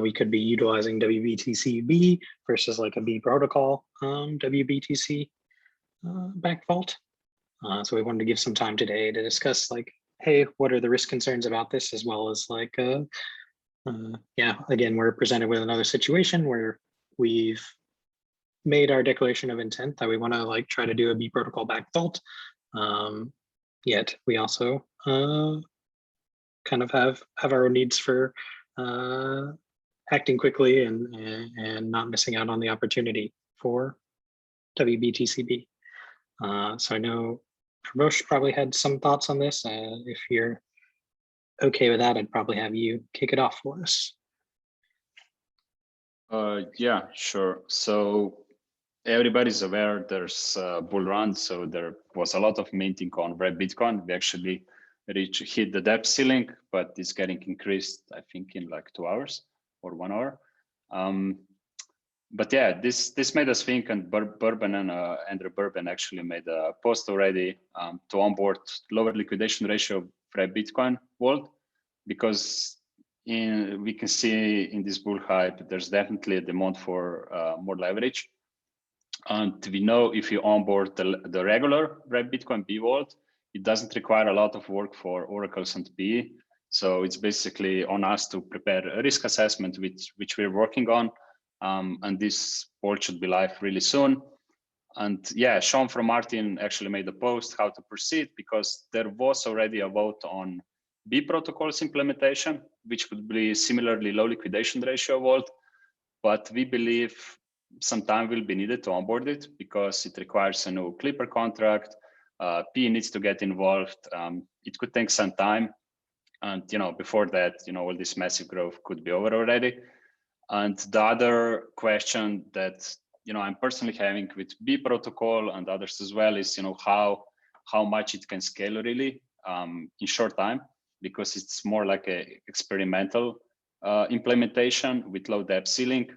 we could be utilizing WBTC-B versus like a B protocol WBTC backed vault. So we wanted to give some time today to discuss like, hey, what are the risk concerns about this, as well as like, yeah, again, we're presented with another situation where we've made our declaration of intent that we want to like try to do a B protocol backed vault. Yet we also kind of have our own needs for acting quickly and not missing out on the opportunity for WBTC-B. So I know Pramosh probably had some thoughts on this. If you're okay with that, I'd probably have you kick it off for us. Yeah, sure. So everybody's aware there's a bull run, so there was a lot of minting on Red Bitcoin. We actually hit the depth ceiling, but it's getting increased, I think, in like 2 hours or 1 hour. But yeah, this made us think, and Bourbon and Andrew Bourbon actually made a post already to onboard lower liquidation ratio of Red Bitcoin Vault, because we can see in this bull hype, there's definitely a demand for more leverage. And we know if you onboard the regular Red Bitcoin B Vault, it doesn't require a lot of work for oracles and PE. So it's basically on us to prepare a risk assessment, which we're working on. And this vault should be live really soon. And yeah, Sean from Martin actually made a post how to proceed, because there was already a vote on B protocols implementation, which would be similarly low liquidation ratio vault. But we believe some time will be needed to onboard it, because it requires a new Clipper contract. P needs to get involved. It could take some time. And before that, all this massive growth could be over already. And the other question that I'm personally having with B protocol and others as well is how much it can scale really in short time, because it's more like a experimental implementation with low depth ceiling.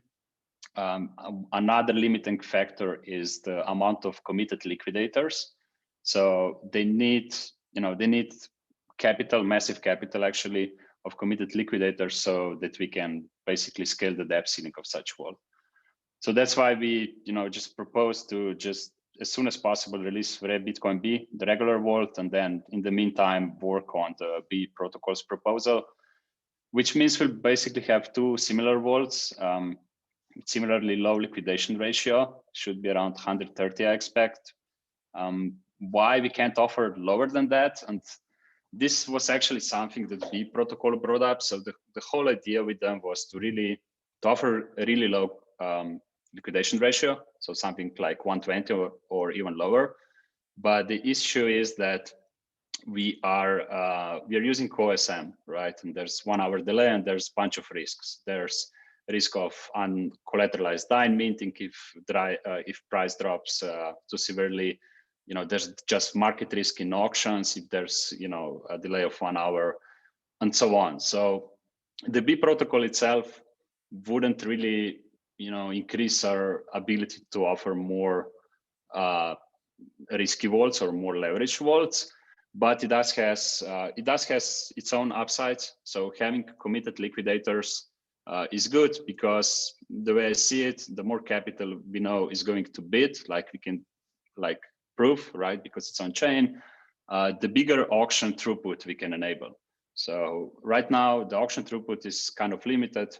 Another limiting factor is the amount of committed liquidators. So they need capital, massive capital actually, of committed liquidators, so that we can basically scale the depth ceiling of such vault. So that's why we just propose to just as soon as possible release Red Bitcoin B, the regular vault, and then in the meantime work on the B protocols proposal, which means we'll basically have two similar vaults. Similarly low liquidation ratio, should be around 130, I expect. Why we can't offer lower than that? And this was actually something that B protocol brought up. So the whole idea with them was to offer a really low liquidation ratio, so something like 120 or even lower. But the issue is that we are using CoSM, right? And there's 1 hour delay, and there's a bunch of risks. There's risk of uncollateralized DINE minting if price drops too severely. There's just market risk in auctions if there's a delay of 1 hour, and so on. So the B protocol itself wouldn't really increase our ability to offer more risky vaults or more leverage vaults, but it does has its own upsides. So having committed liquidators is good, because the way I see it, the more capital we know is going to bid, like we can prove, right? Because it's on chain, the bigger auction throughput we can enable. So right now the auction throughput is kind of limited,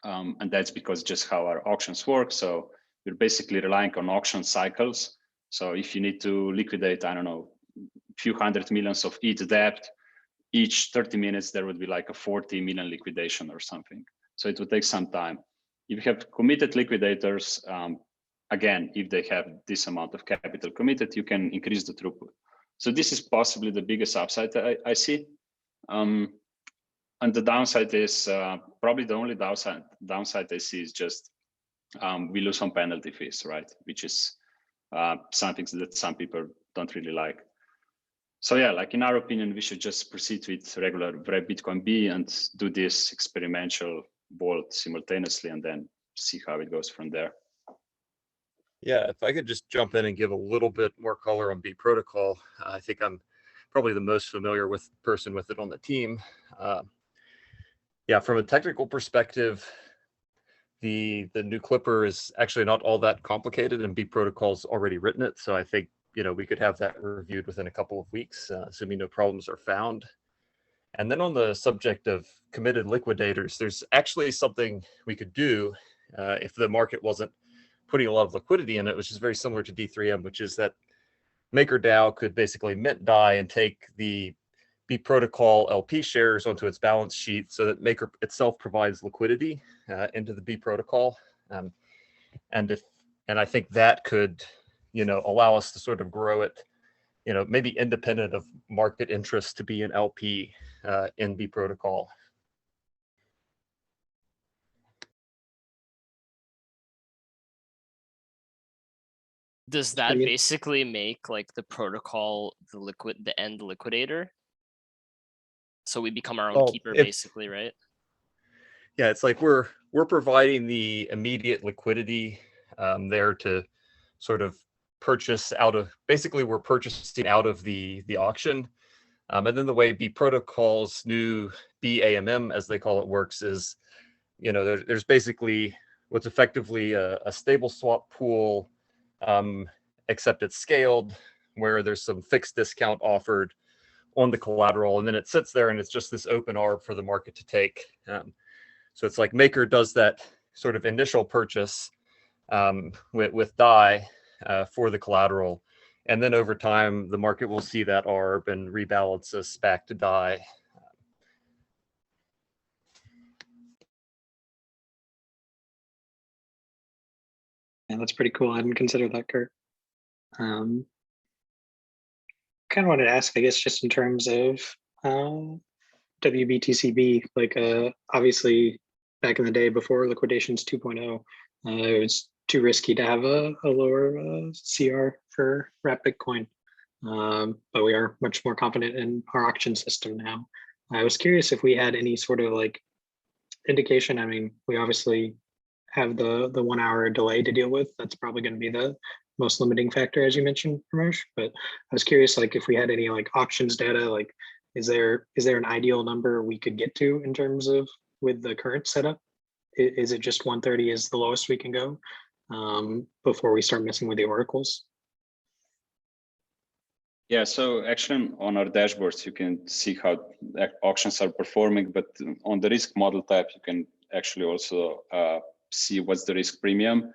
and that's because just how our auctions work. So we're basically relying on auction cycles. So if you need to liquidate, I don't know, a few hundred millions of ETH debt, each 30 minutes there would be like a 40 million liquidation or something. So it would take some time. If you have committed liquidators, again, if they have this amount of capital committed, you can increase the throughput. So this is possibly the biggest upside I see. And the downside is probably the only downside I see is just we lose on penalty fees, right? Which is something that some people don't really like. So yeah, like in our opinion, we should just proceed with regular Red Bitcoin B and do this experimental vault simultaneously, and then see how it goes from there. Yeah, if I could just jump in and give a little bit more color on B protocol. I think I'm probably the most familiar with person with it on the team. Yeah, from a technical perspective, the new Clipper is actually not all that complicated, and B protocol's already written it. So I think we could have that reviewed within a couple of weeks, assuming no problems are found. And then on the subject of committed liquidators, there's actually something we could do if the market wasn't putting a lot of liquidity in it, which is very similar to D3M, which is that MakerDAO could basically mint DAI and take the B protocol LP shares onto its balance sheet so that Maker itself provides liquidity into the B protocol. And I think that could, allow us to sort of grow it, maybe independent of market interest to be an LP in B protocol. Does that basically make like the protocol the end liquidator? So we become our own keeper, basically, right? Yeah, it's like we're providing the immediate liquidity there to sort of purchase out of, basically we're purchasing out of the auction. And then the way B protocol's new BAMM, as they call it, works is, there's basically what's effectively a stable swap pool, except it's scaled, where there's some fixed discount offered on the collateral, and then it sits there and it's just this open arb for the market to take. So it's like Maker does that sort of initial purchase with DAI for the collateral, and then over time the market will see that arb and rebalance us back to DAI. Yeah, that's pretty cool. I hadn't considered that, Kurt. Kind of wanted to ask, I guess, just in terms of WBTC-B, like obviously back in the day before liquidations 2.0, it was too risky to have a lower CR for wrap Bitcoin. But we are much more confident in our auction system now. I was curious if we had any sort of like indication. I mean, we obviously have the 1 hour delay to deal with. That's probably going to be the most limiting factor, as you mentioned, Ramesh. But I was curious, like, if we had any like auctions data, like, is there an ideal number we could get to in terms of with the current setup? Is it just 130 is the lowest we can go before we start messing with the oracles? Yeah, so actually on our dashboards, you can see how auctions are performing, but on the risk model tab, you can actually also see what's the risk premium.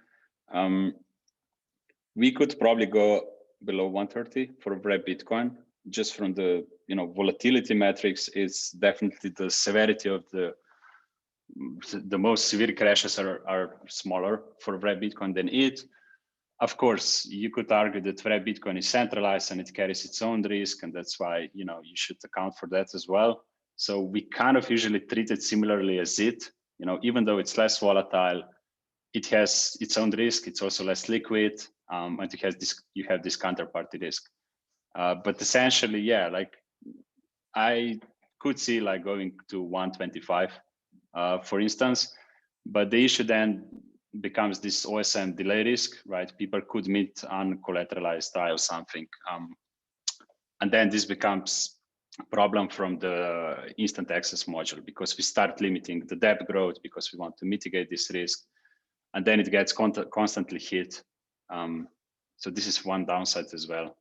We could probably go below 130 for wrap Bitcoin, just from the volatility metrics. Is definitely the severity of the most severe crashes are smaller for wrap Bitcoin than it. Of course, you could argue that wrap Bitcoin is centralized and it carries its own risk, and that's why you should account for that as well. So we kind of usually treat it similarly as it. Even though it's less volatile, it has its own risk. It's also less liquid, and you have this counterparty risk. But essentially, yeah, like I could see like going to 125, for instance. But the issue then becomes this OSM delay risk, right? People could meet uncollateralized DAI or something, and then this becomes a problem from the instant access module, because we start limiting the depth growth because we want to mitigate this risk, and then it gets constantly hit. So this is one downside as well.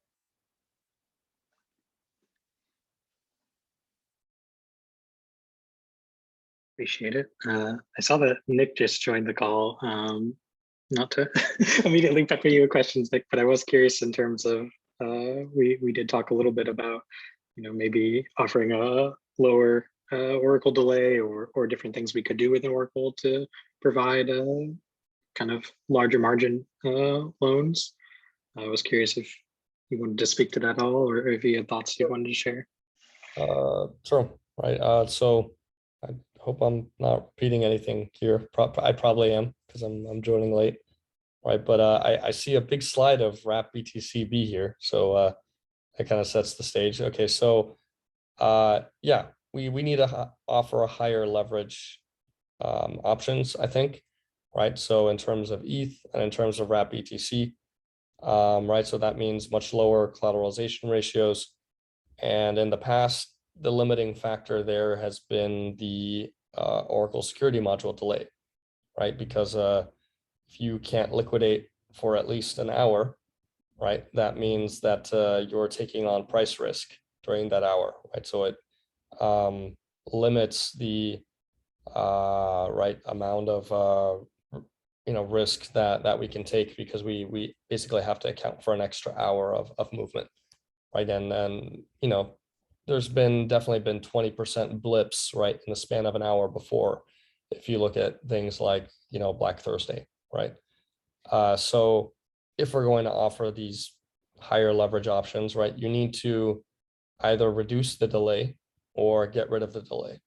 Appreciate it. I saw that Nick just joined the call. Not to immediately pepper you with questions, Nick, but I was curious in terms of we did talk a little bit about maybe offering a lower Oracle delay or different things we could do with an Oracle to provide kind of larger margin loans. I was curious if you wanted to speak to that at all, or if you had thoughts you wanted to share. Sure. Right. So I hope I'm not repeating anything here. I probably am, because I'm joining late. Right. But I see a big slide of wrap BTC-B here. So it kind of sets the stage. Okay. So yeah, we need to offer a higher leverage options, I think. Right. So in terms of ETH and in terms of wrap BTC, right. So that means much lower collateralization ratios. And in the past, the limiting factor there has been the Oracle security module delay, right? Because if you can't liquidate for at least an hour, right, that means that you're taking on price risk during that hour, right? So it limits the right amount of risk that we can take, because we basically have to account for an extra hour of movement, right? And then, there's definitely been 20% blips, right, in the span of an hour before, if you look at things like, Black Thursday, right? So if we're going to offer these higher leverage options, right, you need to either reduce the delay or get rid of the delay.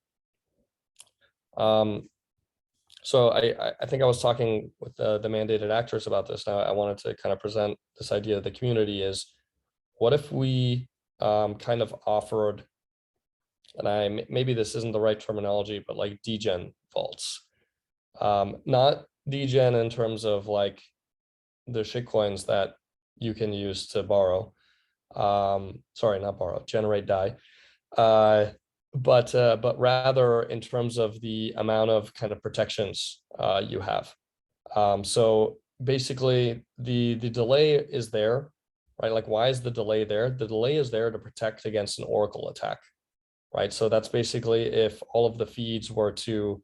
So I think I was talking with the mandated actors about this. Now I wanted to kind of present this idea to the community is, what if we kind of offered, and maybe this isn't the right terminology, but like degen vaults, not degen in terms of like the shitcoins that you can use to borrow, sorry, not borrow, generate DAI, but rather in terms of the amount of kind of protections you have. So basically the delay is there, right? Like, why is the delay there? The delay is there to protect against an Oracle attack, right? So that's basically if all of the feeds were to,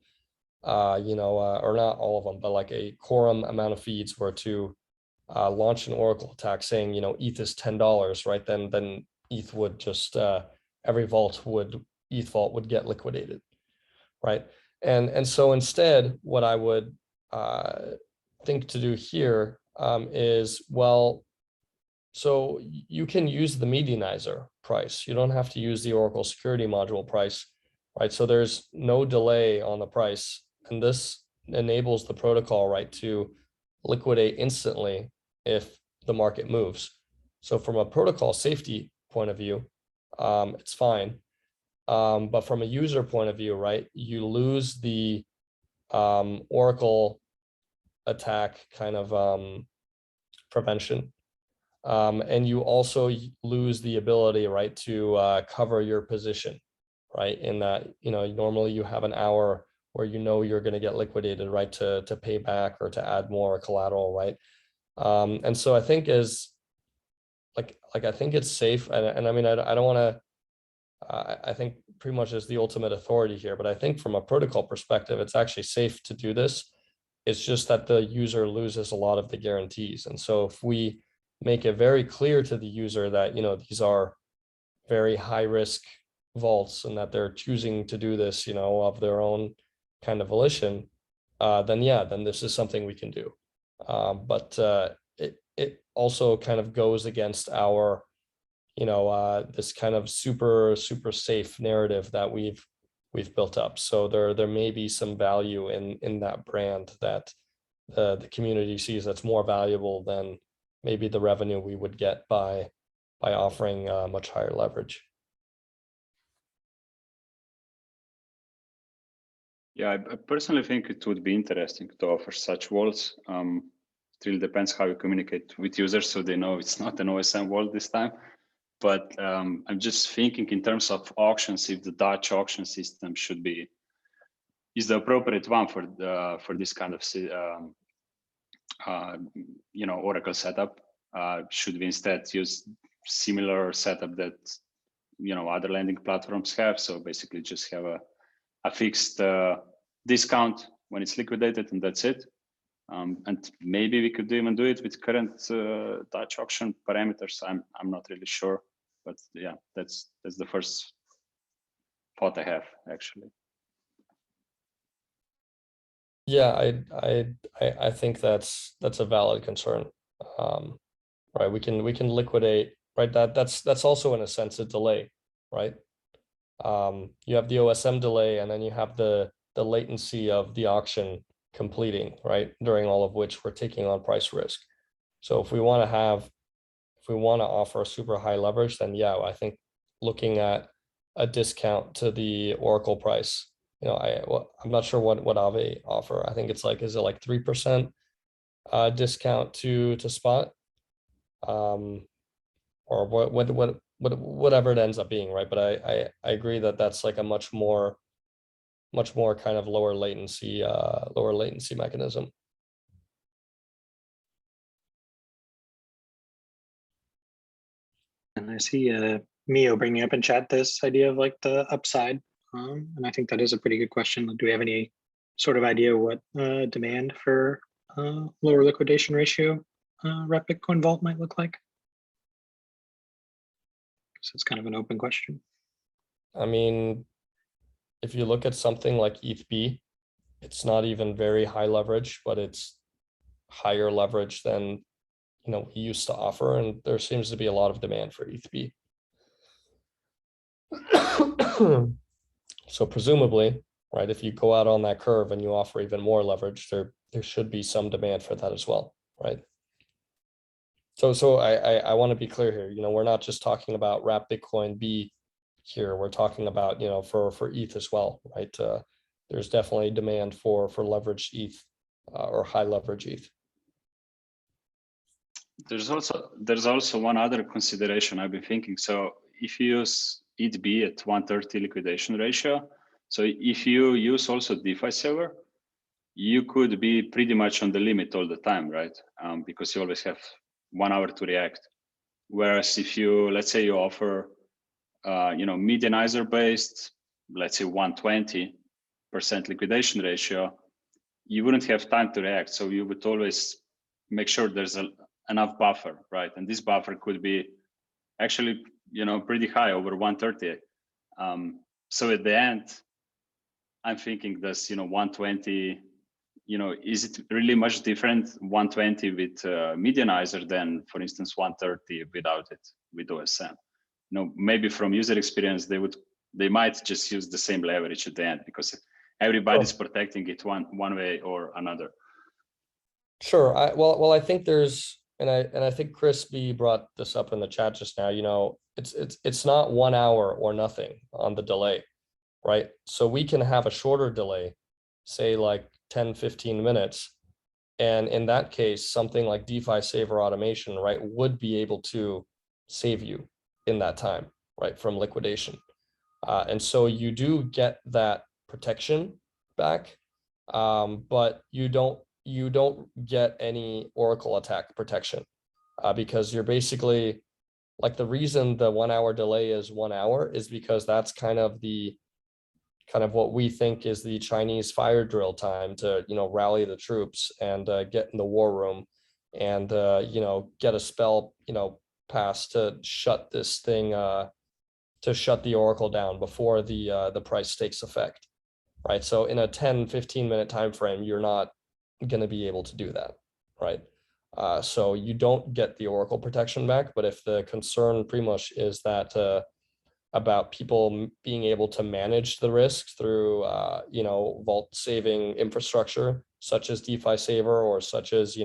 or not all of them, but like a quorum amount of feeds were to launch an Oracle attack saying, ETH is $10, right? Then ETH would just, every ETH vault would get liquidated, right? And so instead, what I would think to do here is, well, so you can use the medianizer price. You don't have to use the Oracle security module price, right? So there's no delay on the price, and this enables the protocol, right, to liquidate instantly if the market moves. So from a protocol safety point of view, it's fine. But from a user point of view, right, you lose the Oracle attack kind of prevention. And you also lose the ability, right, to cover your position, right? In that, normally you have an hour where you're going to get liquidated, right, to pay back or to add more collateral, right? And so I think I think it's safe, and I mean, I don't want to. I think pretty much is the ultimate authority here, but I think from a protocol perspective, it's actually safe to do this. It's just that the user loses a lot of the guarantees, and so if we make it very clear to the user that these are very high risk vaults and that they're choosing to do this of their own kind of volition, then this is something we can do. But it also kind of goes against our this kind of super safe narrative that we've built up. So there may be some value in that brand that the community sees that's more valuable than maybe the revenue we would get by offering much higher leverage. Yeah, I personally think it would be interesting to offer such vaults. It really depends how you communicate with users so they know it's not an OSM vault this time. But I'm just thinking in terms of auctions, if the Dutch auction system is the appropriate one for this kind of Oracle setup. Should we instead use similar setup that other lending platforms have? So basically just have a fixed discount when it's liquidated, and that's it. And maybe we could even do it with current Dutch auction parameters. I'm not really sure, but yeah, that's the first thought I have actually. Yeah, I think that's a valid concern. Right, we can liquidate, right? That's also in a sense a delay, right? You have the OSM delay, and then you have the latency of the auction completing, right? During all of which we're taking on price risk. So if we want to offer super high leverage, then yeah, I think looking at a discount to the Oracle price, I'm not sure what Aave offer. I think it's like, is it like 3% discount to spot, or whatever it ends up being, right? But I agree that that's like a much more kind of lower latency mechanism. And I see Mio bringing up in chat this idea of like the upside, and I think that is a pretty good question. Do we have any sort of idea what demand for lower liquidation ratio rep Bitcoin Vault might look like? So it's kind of an open question. I mean, if you look at something like ETH-B, it's not even very high leverage, but it's higher leverage than he used to offer, and there seems to be a lot of demand for ETH-B. So presumably, right, if you go out on that curve and you offer even more leverage, there should be some demand for that as well, right? So I want to be clear here. We're not just talking about wrap Bitcoin B here. We're talking about for ETH as well, right? There's definitely demand for leveraged ETH or high leverage ETH. There's also one other consideration I've been thinking. So if you use ETH-B at 130 liquidation ratio, so if you use also DeFi server, you could be pretty much on the limit all the time, right? Because you always have 1 hour to react. Whereas if you, let's say you offer, medianizer based, let's say 120% liquidation ratio, you wouldn't have time to react. So you would always make sure there's enough buffer, right? And this buffer could be actually, pretty high, over 130. So at the end, I'm thinking this, 120, is it really much different 120 with medianizer than, for instance, 130 without it, with OSM? Maybe from user experience, they might just use the same leverage at the end because everybody's protecting it one way or another. Sure. Well, I think there's, and I think Chris B brought this up in the chat just now. It's not 1 hour or nothing on the delay, right? So we can have a shorter delay, say like 10-15 minutes, and in that case, something like DeFi Saver automation, right, would be able to save you in that time, right, from liquidation. And so you do get that protection back, but you don't get any Oracle attack protection because you're basically, like, the reason the 1 hour delay is 1 hour is because that's kind of what we think is the Chinese fire drill time to, rally the troops and get in the war room and, get a spell, passed to shut this thing, to shut the Oracle down before the price takes effect, right? So in a 10-15 minute time frame, you're not going to be able to do that, right? So you don't get the Oracle protection back. But if the concern pretty much is that about people being able to manage the risk through vault saving infrastructure such as DeFi Saver or such as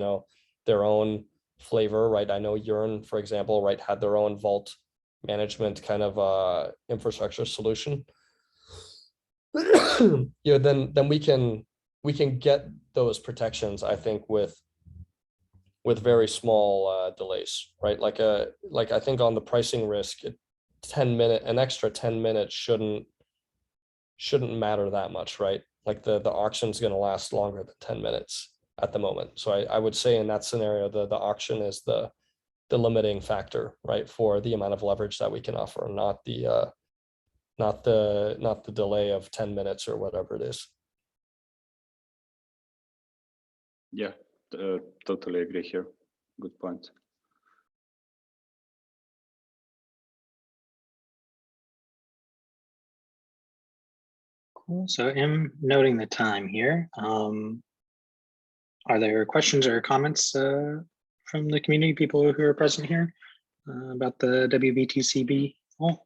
their own flavor, right? I know Yearn, for example, right, had their own vault management kind of infrastructure solution. Then we can get those protections, I think, with very small delays, right? Like I think on the pricing risk, an extra 10 minutes shouldn't matter that much, right? Like the auction's going to last longer than 10 minutes at the moment. So I would say in that scenario, the auction is the limiting factor, right, for the amount of leverage that we can offer, not the delay of 10 minutes or whatever it is. Yeah, totally agree here. Good point. Cool. So I'm noting the time here. Are there questions or comments from the community, people who are present here, about the WBTC-B Vault?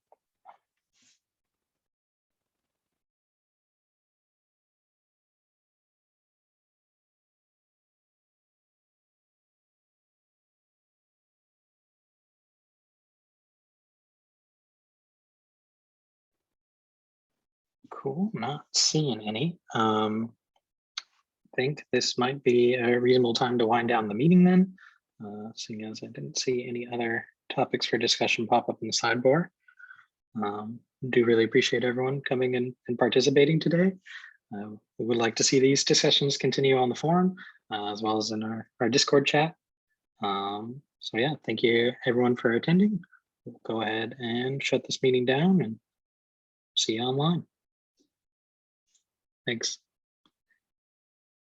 Cool, not seeing any. I think this might be a reasonable time to wind down the meeting then, seeing as I didn't see any other topics for discussion pop up in the sidebar. Do really appreciate everyone coming in and participating today. We would like to see these discussions continue on the forum, as well as in our Discord chat. So yeah, thank you everyone for attending. We'll go ahead and shut this meeting down and see you online. Thanks.